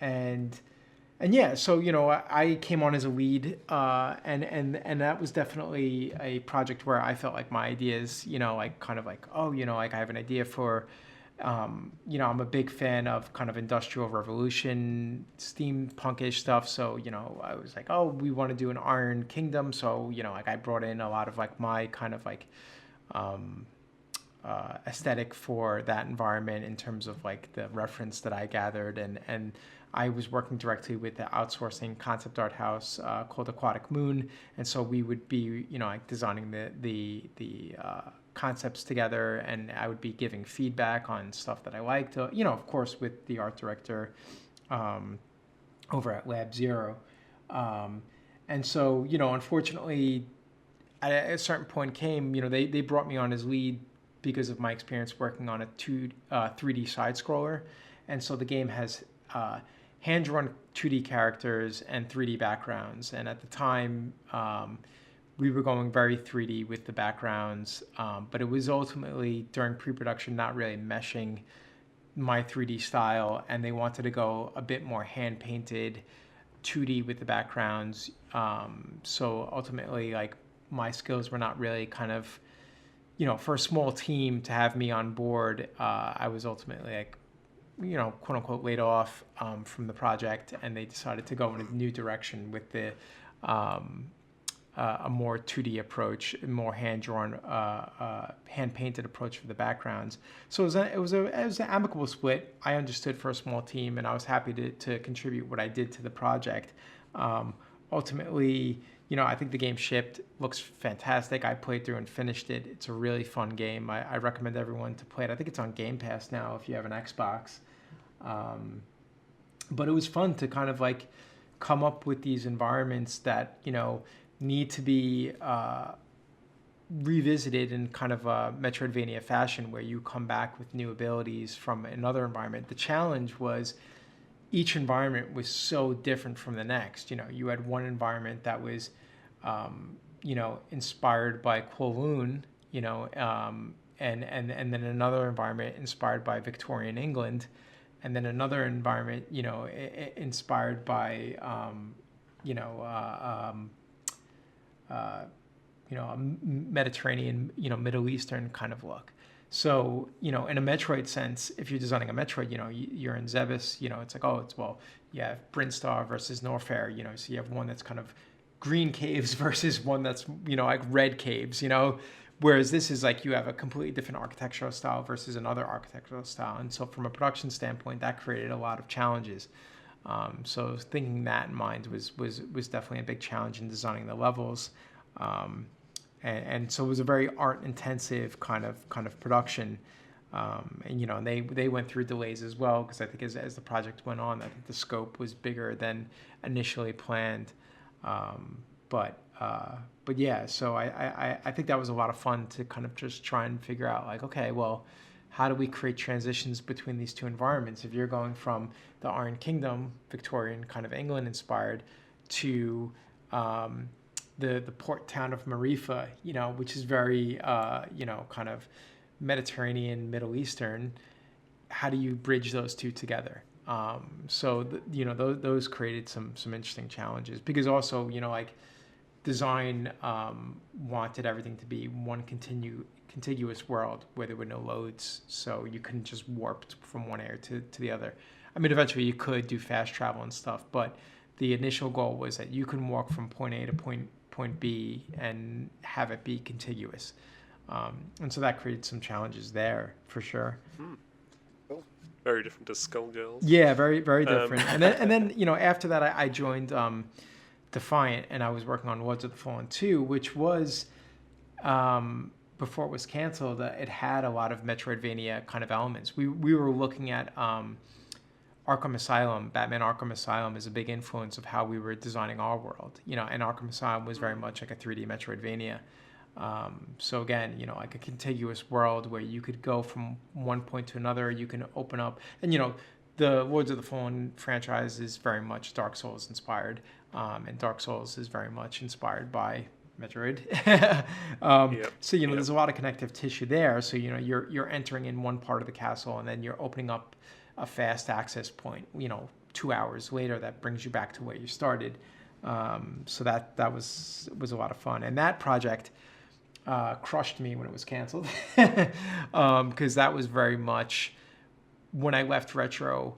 And yeah, so I came on as a lead, and that was definitely a project where I felt like my ideas, like kind of like, oh, like I have an idea for, I'm a big fan of kind of industrial revolution, steampunkish stuff. So I was like, oh, we want to do an Iron Kingdom. So like I brought in a lot of like my kind of like aesthetic for that environment in terms of like the reference that I gathered, and I was working directly with the outsourcing concept art house called Aquatic Moon, and so we would be like designing the concepts together, and I would be giving feedback on stuff that I liked, of course with the art director over at Lab Zero, and so unfortunately at a certain point came, they brought me on as lead because of my experience working on a 3D side scroller, and so the game has hand-drawn 2D characters and 3D backgrounds. And at the time, we were going very 3D with the backgrounds, but it was ultimately during pre-production not really meshing my 3D style, and they wanted to go a bit more hand-painted 2D with the backgrounds. So ultimately, like my skills were not really kind of, for a small team to have me on board, I was ultimately like, quote unquote laid off from the project, and they decided to go in a new direction with the a more 2D approach, a more hand-drawn, hand-painted approach for the backgrounds. So it was an amicable split. I understood for a small team, and I was happy to contribute what I did to the project. Ultimately, I think the game shipped, looks fantastic. I played through and finished it. It's a really fun game. I recommend everyone to play it. I think it's on Game Pass now if you have an Xbox. But it was fun to kind of like come up with these environments that, need to be revisited in kind of a Metroidvania fashion where you come back with new abilities from another environment. The challenge was each environment was so different from the next. You had one environment that was, inspired by Kowloon, and then another environment inspired by Victorian England, and then another environment, inspired by, a Mediterranean, Middle Eastern kind of look. So, in a Metroid sense, if you're designing a Metroid, you're in Zebes, it's like, you have Brinstar versus Norfair, so you have one that's kind of green caves versus one that's, like red caves, whereas this is like you have a completely different architectural style versus another architectural style. And so from a production standpoint, that created a lot of challenges. So thinking that in mind was definitely a big challenge in designing the levels. And so it was a very art-intensive kind of production, and they went through delays as well, because I think as the project went on, I think the scope was bigger than initially planned. But yeah, so I think that was a lot of fun to kind of just try and figure out like, okay, well, how do we create transitions between these two environments? If you're going from the Iron Kingdom, Victorian kind of England inspired, to the port town of Marifa, which is very, kind of Mediterranean, Middle Eastern. How do you bridge those two together? So those created some interesting challenges, because also, like design wanted everything to be one contiguous world where there were no loads, so you couldn't just warp from one area to the other. I mean, eventually you could do fast travel and stuff, but the initial goal was that you can walk from point A to point B and have it be contiguous. And so that created some challenges there for sure. Cool. Very different to Skullgirls. Yeah, very, very different. And then after that I joined Defiant, and I was working on Lords of the Fallen 2, which was before it was canceled. It had a lot of Metroidvania kind of elements. We were looking at Arkham Asylum. Batman Arkham Asylum is a big influence of how we were designing our world. And Arkham Asylum was very much like a 3D Metroidvania. So again, like a contiguous world where you could go from one point to another. You can open up, and the Lords of the Fallen franchise is very much Dark Souls inspired, and Dark Souls is very much inspired by Metroid. So there's a lot of connective tissue there. So you're entering in one part of the castle, and then you're opening up a fast access point, 2 hours later that brings you back to where you started. So that was a lot of fun. And that project crushed me when it was canceled, because that was very much when I left Retro.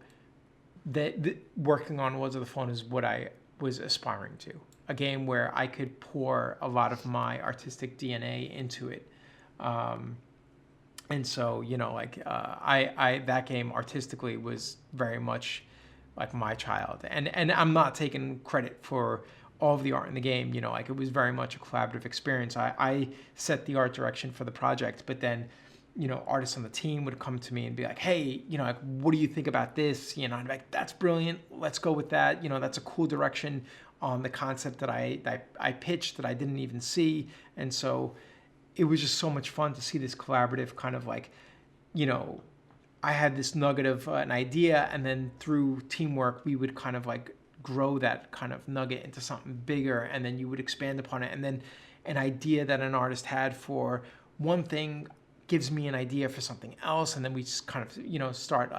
That working on Lords of the Fallen is what I was aspiring to. A game where I could pour a lot of my artistic DNA into it. And so, I that game artistically was very much like my child. And I'm not taking credit for all of the art in the game. It was very much a collaborative experience. I set the art direction for the project, but then, artists on the team would come to me and be like, hey, what do you think about this? And I'd be like, that's brilliant. Let's go with that. That's a cool direction on the concept that I pitched that I didn't even see. And so it was just so much fun to see this collaborative kind of I had this nugget of an idea, and then through teamwork, we would kind of grow that kind of nugget into something bigger, and then you would expand upon it. And then an idea that an artist had for one thing gives me an idea for something else, and then we just kind of, start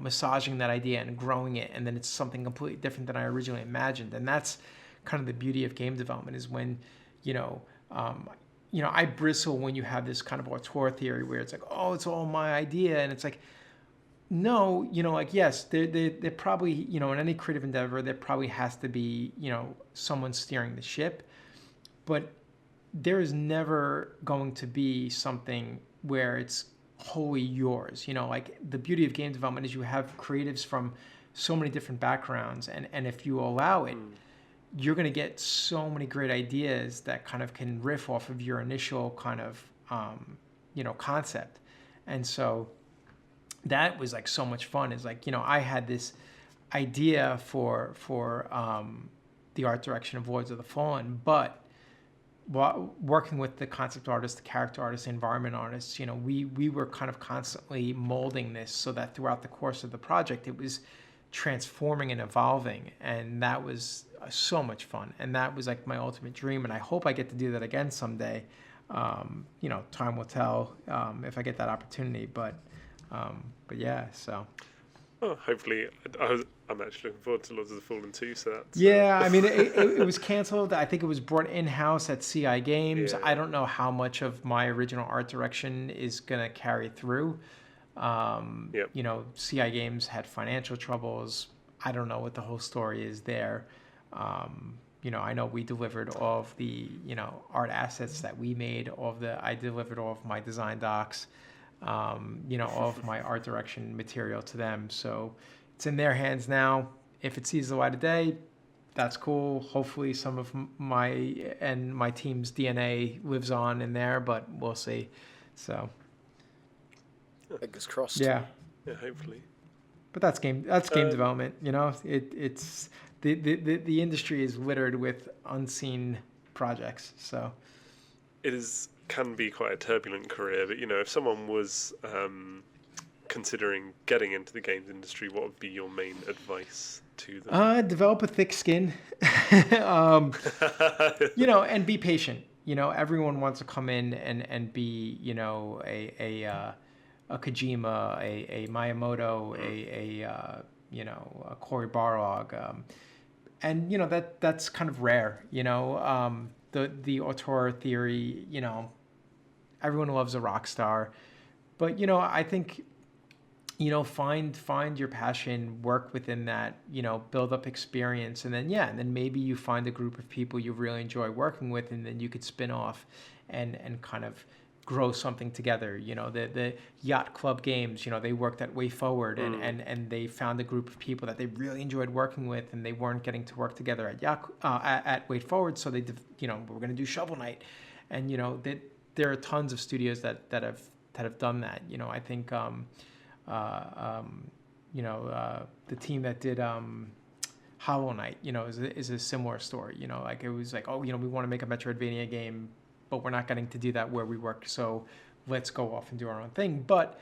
massaging that idea and growing it, and then it's something completely different than I originally imagined. And that's kind of the beauty of game development, is when, I bristle when you have this kind of auteur theory where it's like, oh, it's all my idea. And it's like, no, yes, there probably, in any creative endeavor, there probably has to be, someone steering the ship. But there is never going to be something where it's wholly yours. The beauty of game development is you have creatives from so many different backgrounds. And if you allow it, you're going to get so many great ideas that kind of can riff off of your initial kind of, concept. And so that was so much fun. Is I had this idea for the art direction of Lords of the Fallen, but working with the concept artists, the character artists, the environment artists, we were kind of constantly molding this so that throughout the course of the project, it was transforming and evolving. And that was so much fun. And that was my ultimate dream. And I hope I get to do that again someday. Time will tell if I get that opportunity. But yeah, so. Oh, hopefully. I'm actually looking forward to Lords of the Fallen 2, so that's... Yeah, I mean, it was canceled. I think it was brought in-house at CI Games. Yeah. I don't know how much of my original art direction is going to carry through. Yep. CI Games had financial troubles. I don't know what the whole story is there. I know we delivered all of the, art assets that we made. I delivered all of my design docs. All of my art direction material to them. So it's in their hands now. If it sees the light of day, that's cool. Hopefully some of my team's DNA lives on in there, but we'll see. So fingers crossed. Yeah, hopefully. But that's game development. It's the industry is littered with unseen projects. So can be quite a turbulent career, but if someone was considering getting into the games industry, what would be your main advice to them? Develop a thick skin, and be patient. Everyone wants to come in and be, a Kojima, a Miyamoto, a Cory Barlog, and that's kind of rare. The auteur theory, everyone loves a rock star, but I think find your passion, work within that, build up experience, and then maybe you find a group of people you really enjoy working with, and then you could spin off and kind of grow something together. The Yacht Club games, they worked at Way Forward, and they found a group of people that they really enjoyed working with, and they weren't getting to work together at Way Forward, so they we're going to do Shovel Knight, and there are tons of studios that have done that. I think the team that did Hollow Knight, is a similar story. It was we want to make a Metroidvania game, but we're not getting to do that where we work, so let's go off and do our own thing. But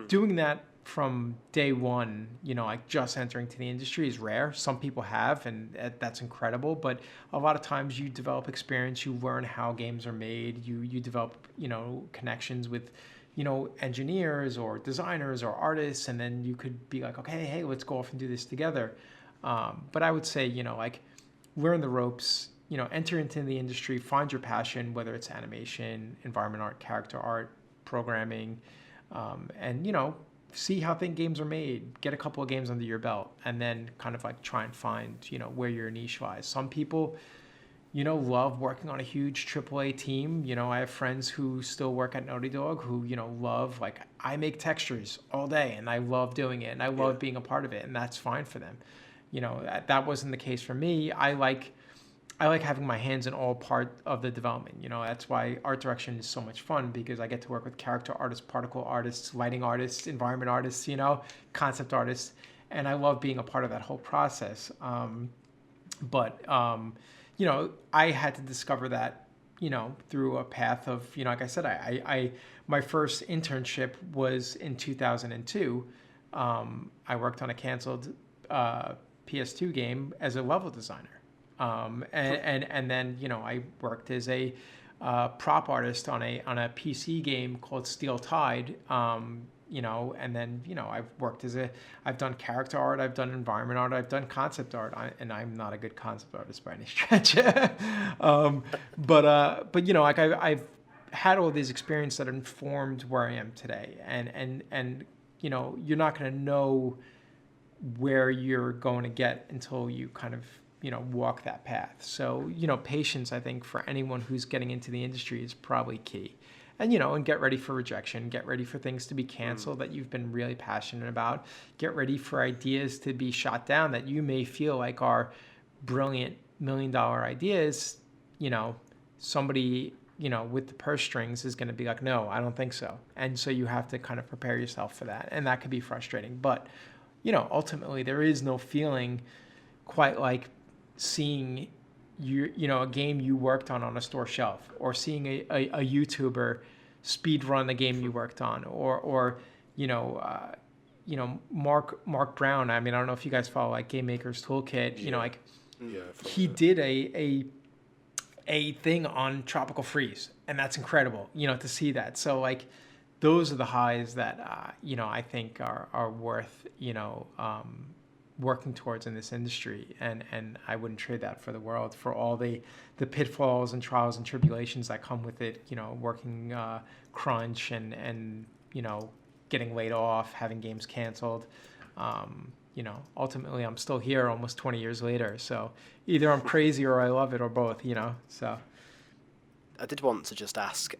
doing that from day one, just entering to the industry is rare. Some people have, and that's incredible. But a lot of times you develop experience, you learn how games are made, you develop, connections with, engineers or designers or artists, and then you could be like, okay, hey, let's go off and do this together. But I would say, like, learn the ropes, enter into the industry, find your passion, whether it's animation, environment art, character art, programming, and, see how games are made, get a couple of games under your belt, and then kind of like try and find, where your niche lies. Some people, love working on a huge AAA team. I have friends who still work at Naughty Dog who, love, like, I make textures all day and I love doing it and I love being a part of it, and that's fine for them. That wasn't the case for me. I like having my hands in all part of the development. That's why art direction is so much fun, because I get to work with character artists, particle artists, lighting artists, environment artists, concept artists, and I love being a part of that whole process. But I had to discover that, through a path of, like I said, I my first internship was in 2002. I worked on a canceled PS2 game as a level designer. And then, I worked as a prop artist on a PC game called Steel Tide, and then, I've done character art, I've done environment art, I've done concept art, and I'm not a good concept artist by any stretch. But I've had all these experiences that informed where I am today, and you're not going to know where you're going to get until you kind of walk that path. So, patience, I think, for anyone who's getting into the industry is probably key. And, and get ready for rejection, get ready for things to be canceled that you've been really passionate about, get ready for ideas to be shot down that you may feel like are brilliant $1 million ideas. Somebody, with the purse strings is going to be like, no, I don't think so. And so you have to kind of prepare yourself for that. And that could be frustrating. But, ultimately there is no feeling quite like seeing a game you worked on a store shelf, or seeing a YouTuber speed run the game you worked on, or Mark Brown. I mean, I don't know if you guys follow like Game Maker's Toolkit. He did a thing on Tropical Freeze, and that's incredible. To see that. So like, those are the highs that I think are worth working towards in this industry, and I wouldn't trade that for the world, for all the pitfalls and trials and tribulations that come with it, working crunch and getting laid off, having games canceled. Ultimately I'm still here almost 20 years later, so either I'm crazy or I love it, or both, so. I did want to just ask,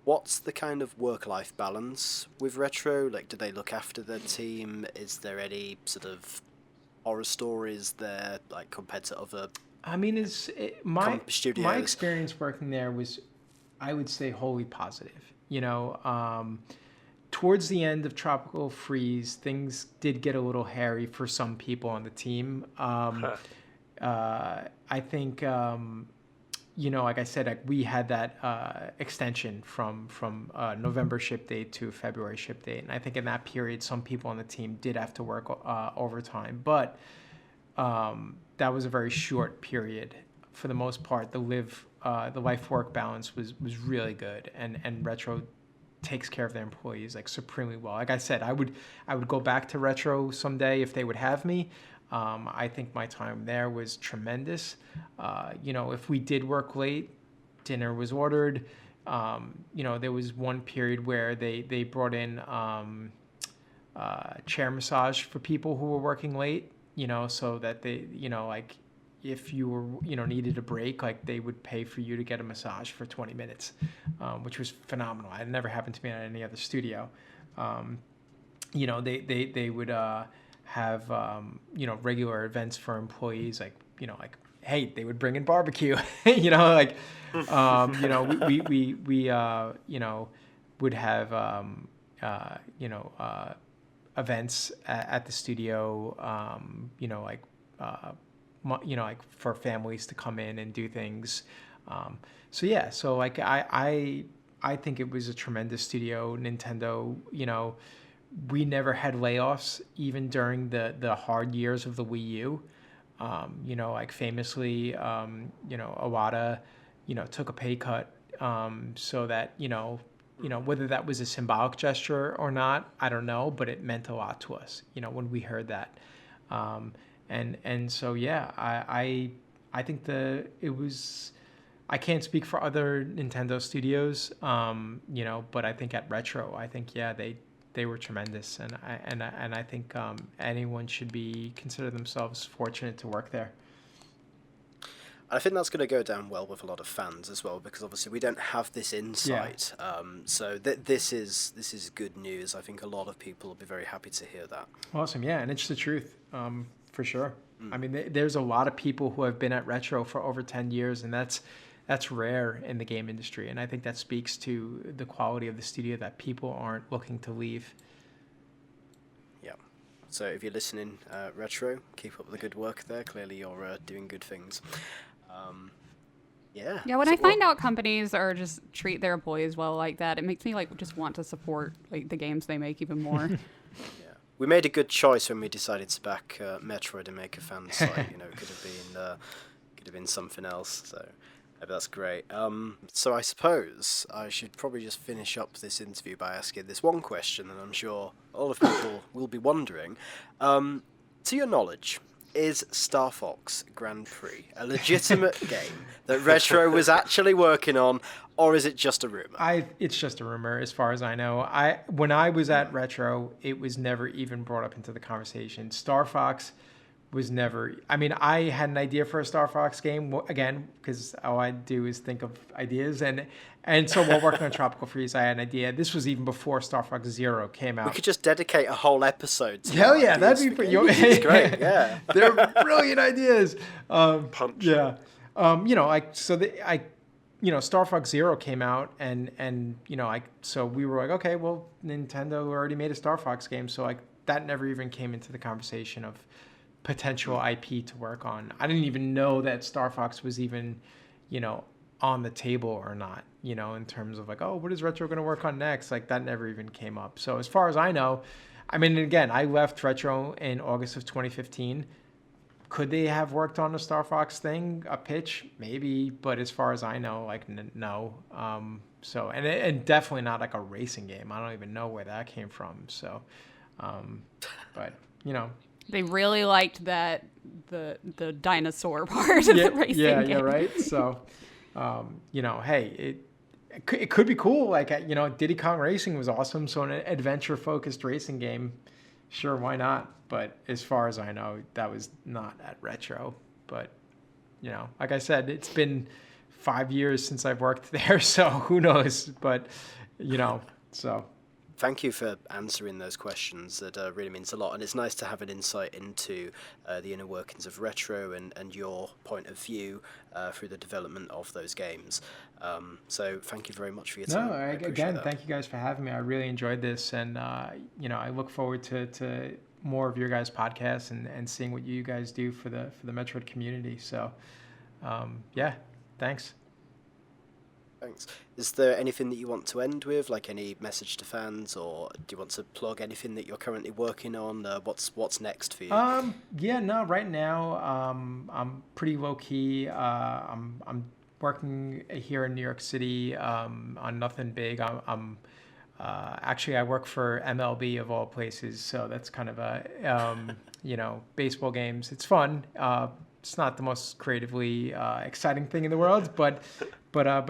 what's the kind of work-life balance with Retro? Like, do they look after their team? Is there any sort of horror stories there, like, compared to other my studios? experience working there was, I would say, wholly positive. Towards the end of Tropical Freeze, things did get a little hairy for some people on the team. I think... like I said, we had that extension from November ship date to February ship date, and I think in that period, some people on the team did have to work overtime. But that was a very short period. For the most part, the life-work balance was really good, and Retro takes care of their employees like supremely well. Like I said, I would go back to Retro someday if they would have me. I think my time there was tremendous. If we did work late, dinner was ordered. There was one period where they brought in chair massage for people who were working late, so that they, like if you were, needed a break, like they would pay for you to get a massage for 20 minutes, which was phenomenal. It never happened to me at any other studio. They would have regular events for employees, like hey, they would bring in barbecue, we would have events at the studio, for families to come in and do things. So I think it was a tremendous studio. Nintendo, we never had layoffs even during the hard years of the Wii U. Famously, Iwata, took a pay cut so that, whether that was a symbolic gesture or not, I don't know, but it meant a lot to us, when we heard that. And so, yeah, I think it was, I can't speak for other Nintendo studios, but I think at Retro, I think, yeah, they were tremendous. And I think anyone should consider themselves fortunate to work there. I think that's going to go down well with a lot of fans as well, because obviously we don't have this insight. Yeah. So this is good news. I think a lot of people will be very happy to hear that. Awesome, yeah, and it's the truth, for sure. I mean, there's a lot of people who have been at Retro for over 10 years, and that's rare in the game industry. And I think that speaks to the quality of the studio, that people aren't looking to leave. Yeah. So if you're listening, Retro, keep up the good work there. Clearly you're doing good things. Yeah. Yeah, when I find out companies are just treat their employees well like that, it makes me just want to support the games they make even more. Yeah. We made a good choice when we decided to back Metroid and make a fan site. It could have been something else. So that's great. So I suppose I should probably just finish up this interview by asking this one question, and I'm sure a lot of people will be wondering. To your knowledge, is Star Fox Grand Prix a legitimate game that Retro was actually working on, or is it just a rumor? It's just a rumor, as far as I know. When I was at Retro, it was never even brought up into the conversation. Star Fox was never. I mean, I had an idea for a Star Fox game again, because all I do is think of ideas, and so while working on Tropical Freeze, I had an idea. This was even before Star Fox Zero came out. We could just dedicate a whole episode to hell yeah, that'd be pretty. It's great. Yeah, they're brilliant ideas. Punch. Yeah. Star Fox Zero came out, and so we were like, okay, well, Nintendo already made a Star Fox game, so that never even came into the conversation of potential IP to work on. I didn't even know that Star Fox was even, on the table or not, in terms of what is Retro going to work on next? That never even came up. So as far as I know, I mean, again, I left Retro in August of 2015. Could they have worked on a Star Fox thing, a pitch? Maybe, but as far as I know, no. So, and definitely not a racing game. I don't even know where that came from. So, but, They really liked the dinosaur part of the racing game. Yeah, right? So, hey, it could be cool. Diddy Kong Racing was awesome. So an adventure-focused racing game, sure, why not? But as far as I know, that was not at Retro. But, like I said, it's been 5 years since I've worked there, so who knows? But, so... Thank you for answering those questions. That really means a lot, and it's nice to have an insight into the inner workings of Retro and your point of view through the development of those games. So thank you very much for your time. Again, thank you guys for having me. I really enjoyed this, and I look forward to more of your guys' podcasts and seeing what you guys do for the Metroid community. So, thanks. Thanks. Is there anything that you want to end with, like any message to fans, or do you want to plug anything that you're currently working on? What's next for you? Right now, I'm pretty low key. I'm working here in New York City on nothing big. Actually, I work for MLB of all places, so that's kind of a baseball games. It's fun. It's not the most creatively exciting thing in the world, but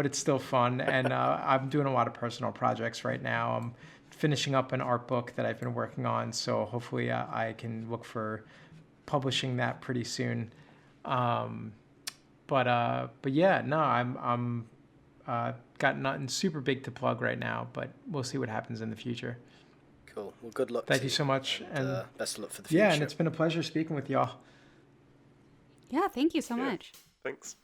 it's still fun. And I'm doing a lot of personal projects right now. I'm finishing up an art book that I've been working on, so hopefully I can look for publishing that pretty soon. I'm got nothing super big to plug right now, but we'll see what happens in the future. Cool. Well, good luck. Thank you so much, and best of luck for the future. Yeah, and it's been a pleasure speaking with y'all. Yeah, thank you so much. Thanks.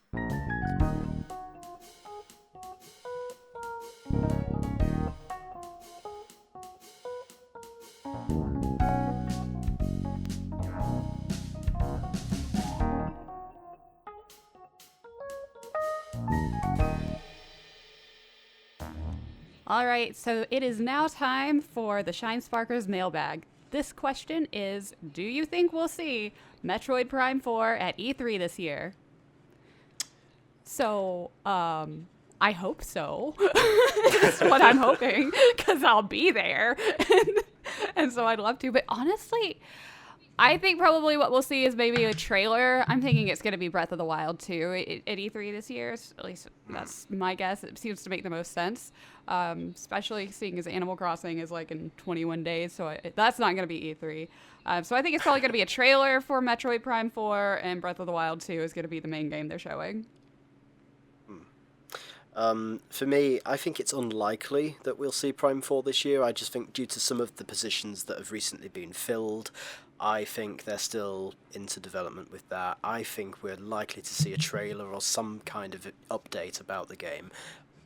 All right, so it is now time for the Shinesparkers mailbag. This question is, do you think we'll see Metroid Prime 4 at E3 this year? So, I hope so. That's what I'm hoping, because I'll be there. And so I'd love to. But honestly, I think probably what we'll see is maybe a trailer. I'm thinking it's going to be Breath of the Wild 2 at E3 this year. At least that's my guess. It seems to make the most sense, especially seeing as Animal Crossing is like in 21 days. So that's not going to be E3. So I think it's probably going to be a trailer for Metroid Prime 4, and Breath of the Wild 2 is going to be the main game they're showing. For me, I think it's unlikely that we'll see Prime 4 this year. I just think due to some of the positions that have recently been filled, I think they're still into development with that. I think we're likely to see a trailer or some kind of update about the game,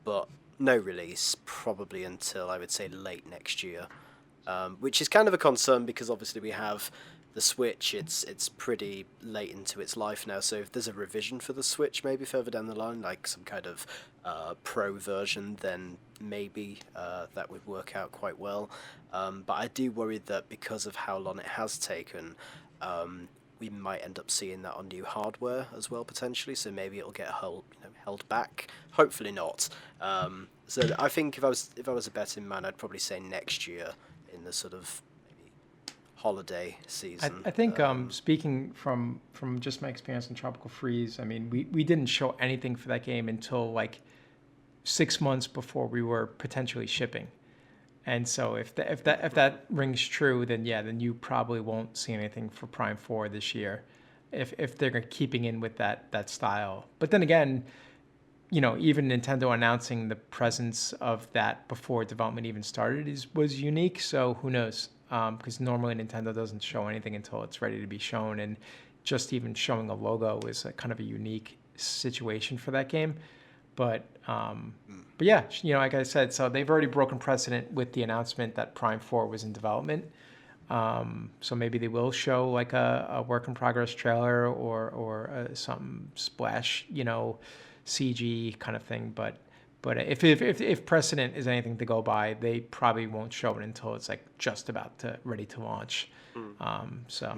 but no release probably until, I would say, late next year, which is kind of a concern because obviously we have the Switch. It's pretty late into its life now, so if there's a revision for the Switch maybe further down the line, like some kind of pro version, then maybe that would work out quite well. But I do worry that because of how long it has taken, we might end up seeing that on new hardware as well potentially. So maybe it'll get held back. Hopefully not. So I think if I was a betting man, I'd probably say next year in the sort of maybe holiday season. I think speaking from just my experience in Tropical Freeze, I mean we didn't show anything for that game until like 6 months before we were potentially shipping. And so if that rings true, then then you probably won't see anything for Prime 4 this year, if they're keeping in with that style. But then again, even Nintendo announcing the presence of that before development even started was unique. So who knows? Because normally Nintendo doesn't show anything until it's ready to be shown, and just even showing a logo is a kind of a unique situation for that game. But yeah, like I said, so they've already broken precedent with the announcement that Prime 4 was in development. So maybe they will show like a work in progress trailer or some splash, CG kind of thing. But if precedent is anything to go by, they probably won't show it until it's like just about ready to launch. So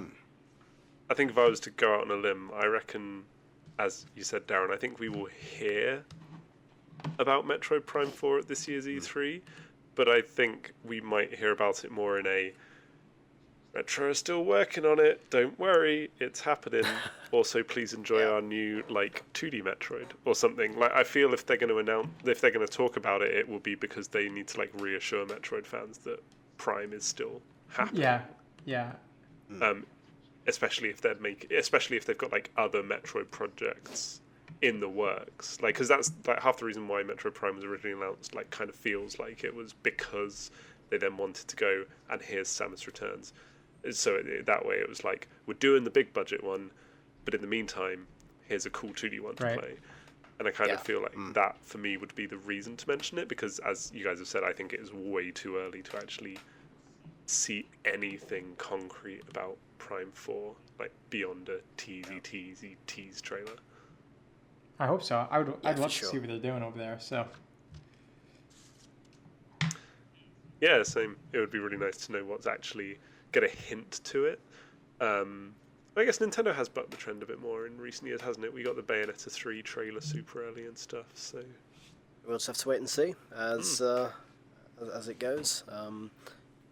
I think if I was to go out on a limb, I reckon, as you said, Darren, I think we will hear about Metroid Prime 4 at this year's E3, but I think we might hear about it more in a Metro is still working on it, don't worry, it's happening. Also, please enjoy our new 2D Metroid or something. Like, I feel if they're going to talk about it, it will be because they need to reassure Metroid fans that Prime is still happening. Yeah. Especially if they've got other Metroid projects in the works, because that's half the reason why Metroid Prime was originally announced. Kind of feels like it was because they then wanted to go and here's Samus Returns. So that way it was we're doing the big budget one, but in the meantime, here's a cool 2D one to play. And I kind of feel that for me would be the reason to mention it, because as you guys have said, I think it is way too early to actually see anything concrete about Prime 4, beyond a tease trailer. I hope so. I'd love sure. to see what they're doing over there. So yeah, same. It would be really nice to know what's actually get a hint to it. I guess Nintendo has bucked the trend a bit more in recent years, hasn't it? We got the Bayonetta 3 trailer super early and stuff. So we'll just have to wait and see as it goes.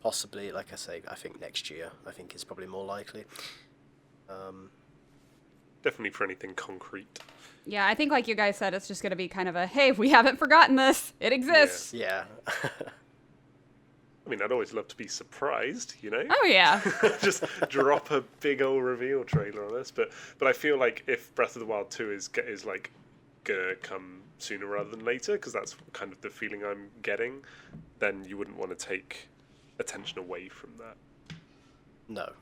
Possibly, like I say, I think next year. I think is probably more likely. Definitely for anything concrete. Yeah, I think like you guys said, it's just going to be kind of a, hey, we haven't forgotten this. It exists. Yeah. I mean, I'd always love to be surprised, Oh, yeah. Just drop a big old reveal trailer on us. But I feel like if Breath of the Wild 2 is gonna come sooner rather than later, because that's kind of the feeling I'm getting, then you wouldn't want to take attention away from that. No.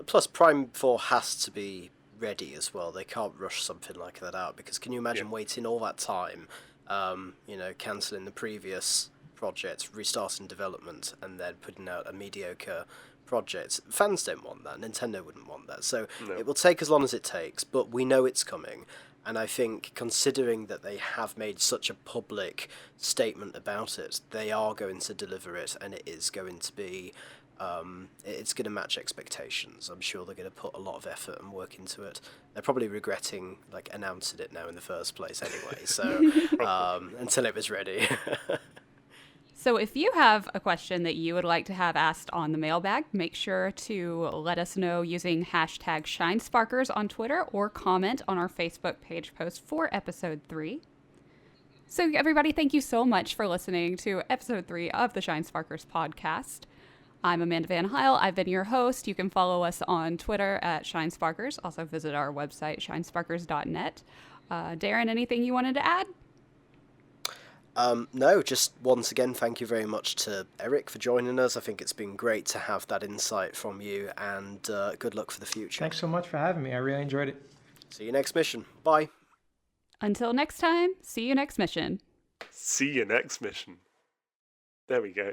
Plus, Prime 4 has to be ready as well. They can't rush something like that out, because can you imagine waiting all that time, cancelling the previous project, restarting development, and then putting out a mediocre project? Fans don't want that. Nintendo wouldn't want that. So It will take as long as it takes, but we know it's coming. And I think, considering that they have made such a public statement about it, they are going to deliver it, and it is going to be it's going to match expectations. I'm sure they're going to put a lot of effort and work into it. They're probably regretting announcing it now in the first place anyway. So until it was ready. So if you have a question that you would like to have asked on the mailbag, make sure to let us know using hashtag Shinesparkers on Twitter or comment on our Facebook page post for episode 3. So everybody, thank you so much for listening to episode 3 of the Shinesparkers podcast. I'm Amanda Van Heil. I've been your host. You can follow us on Twitter at Shinesparkers. Also visit our website, shinesparkers.net. Darren, anything you wanted to add? No, just once again, thank you very much to Eric for joining us. I think it's been great to have that insight from you, and good luck for the future. Thanks so much for having me. I really enjoyed it. See you next mission. Bye. Until next time, see you next mission. See you next mission. There we go.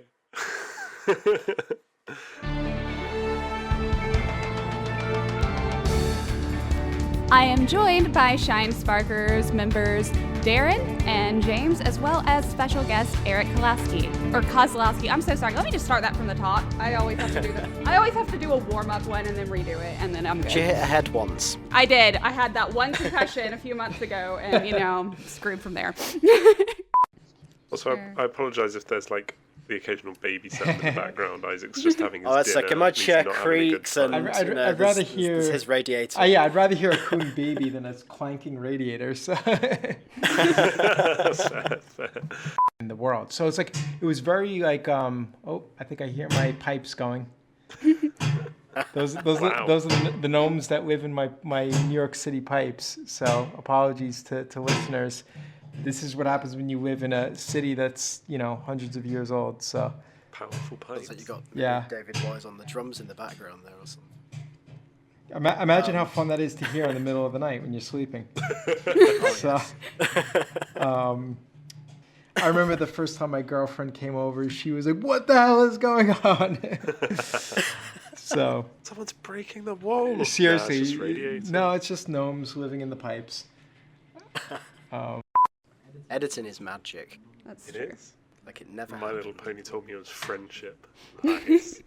I am joined by Shinesparkers members Darren and James, as well as special guest Eric Kozlowsky. I'm so sorry. Let me just start that from the top. I always have to do that. I always have to do a warm-up one and then redo it, and then I'm good. Did you hit a head once? I did. I had that one concussion a few months ago, and I'm screwed from there. Also, I apologise if there's the occasional baby sound in the background. Isaac's just having his Oh, it's dinner. my He's chair not having a good creaks time. and I'd rather hear there's his radiator. I'd rather hear a cooing baby than a clanking radiator. So Fair. in the world, so it was very I think I hear my pipes going. Those Wow. those are the gnomes that live in my New York City pipes. So apologies to listeners. This is what happens when you live in a city that's hundreds of years old. So Powerful pipes. So you got Yeah. David Wise on the drums in the background there or something. imagine how fun that is to hear in the middle of the night when you're sleeping. So, I remember the first time my girlfriend came over, she was like, "What the hell is going on?" So Someone's breaking the wall. seriously, Nah, it's just radiating. no, it's just gnomes living in the pipes. Editing is magic. That's It true. is. Like it never My Little happened. Pony told me it was friendship. Nice.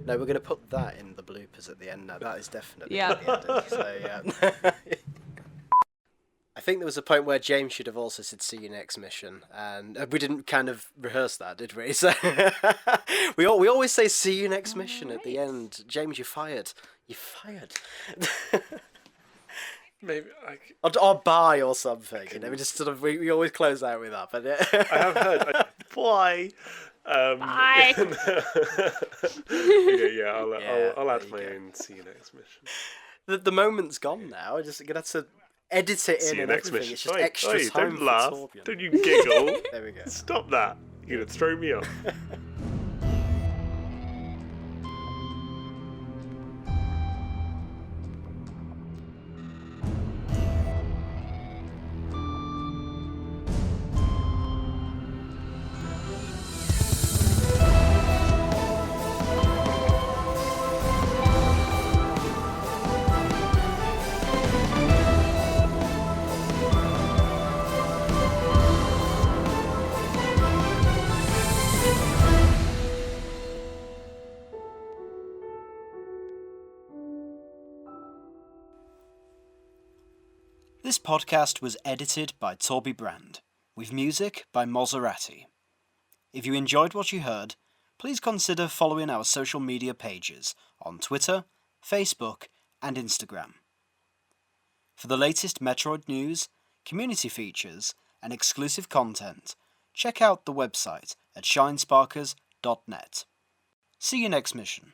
No, we're going to put that in the bloopers at the end now. That is definitely Yeah. the ending. So, yeah. I think there was a point where James should have also said, "See you next mission," and we didn't kind of rehearse that, did we? So we always say, "See you next mission" at the end. James, you're fired. You're fired. Maybe or bye or something. We just sort of we always close out with that. But I have heard. Bye. Bye. Okay, yeah, I'll there add you my go. own see you next mission. the moment's gone now. I just gonna have to edit it in See you and next everything. mission. It's just Oi, extra oi, time don't for laugh. Torbjorn. Don't you giggle. There we go. Stop that. You're gonna throw me off. This podcast was edited by Torby Brand, with music by Maserati. If you enjoyed what you heard, please consider following our social media pages on Twitter, Facebook, and Instagram. For the latest Metroid news, community features, and exclusive content, check out the website at shinesparkers.net. See you next mission.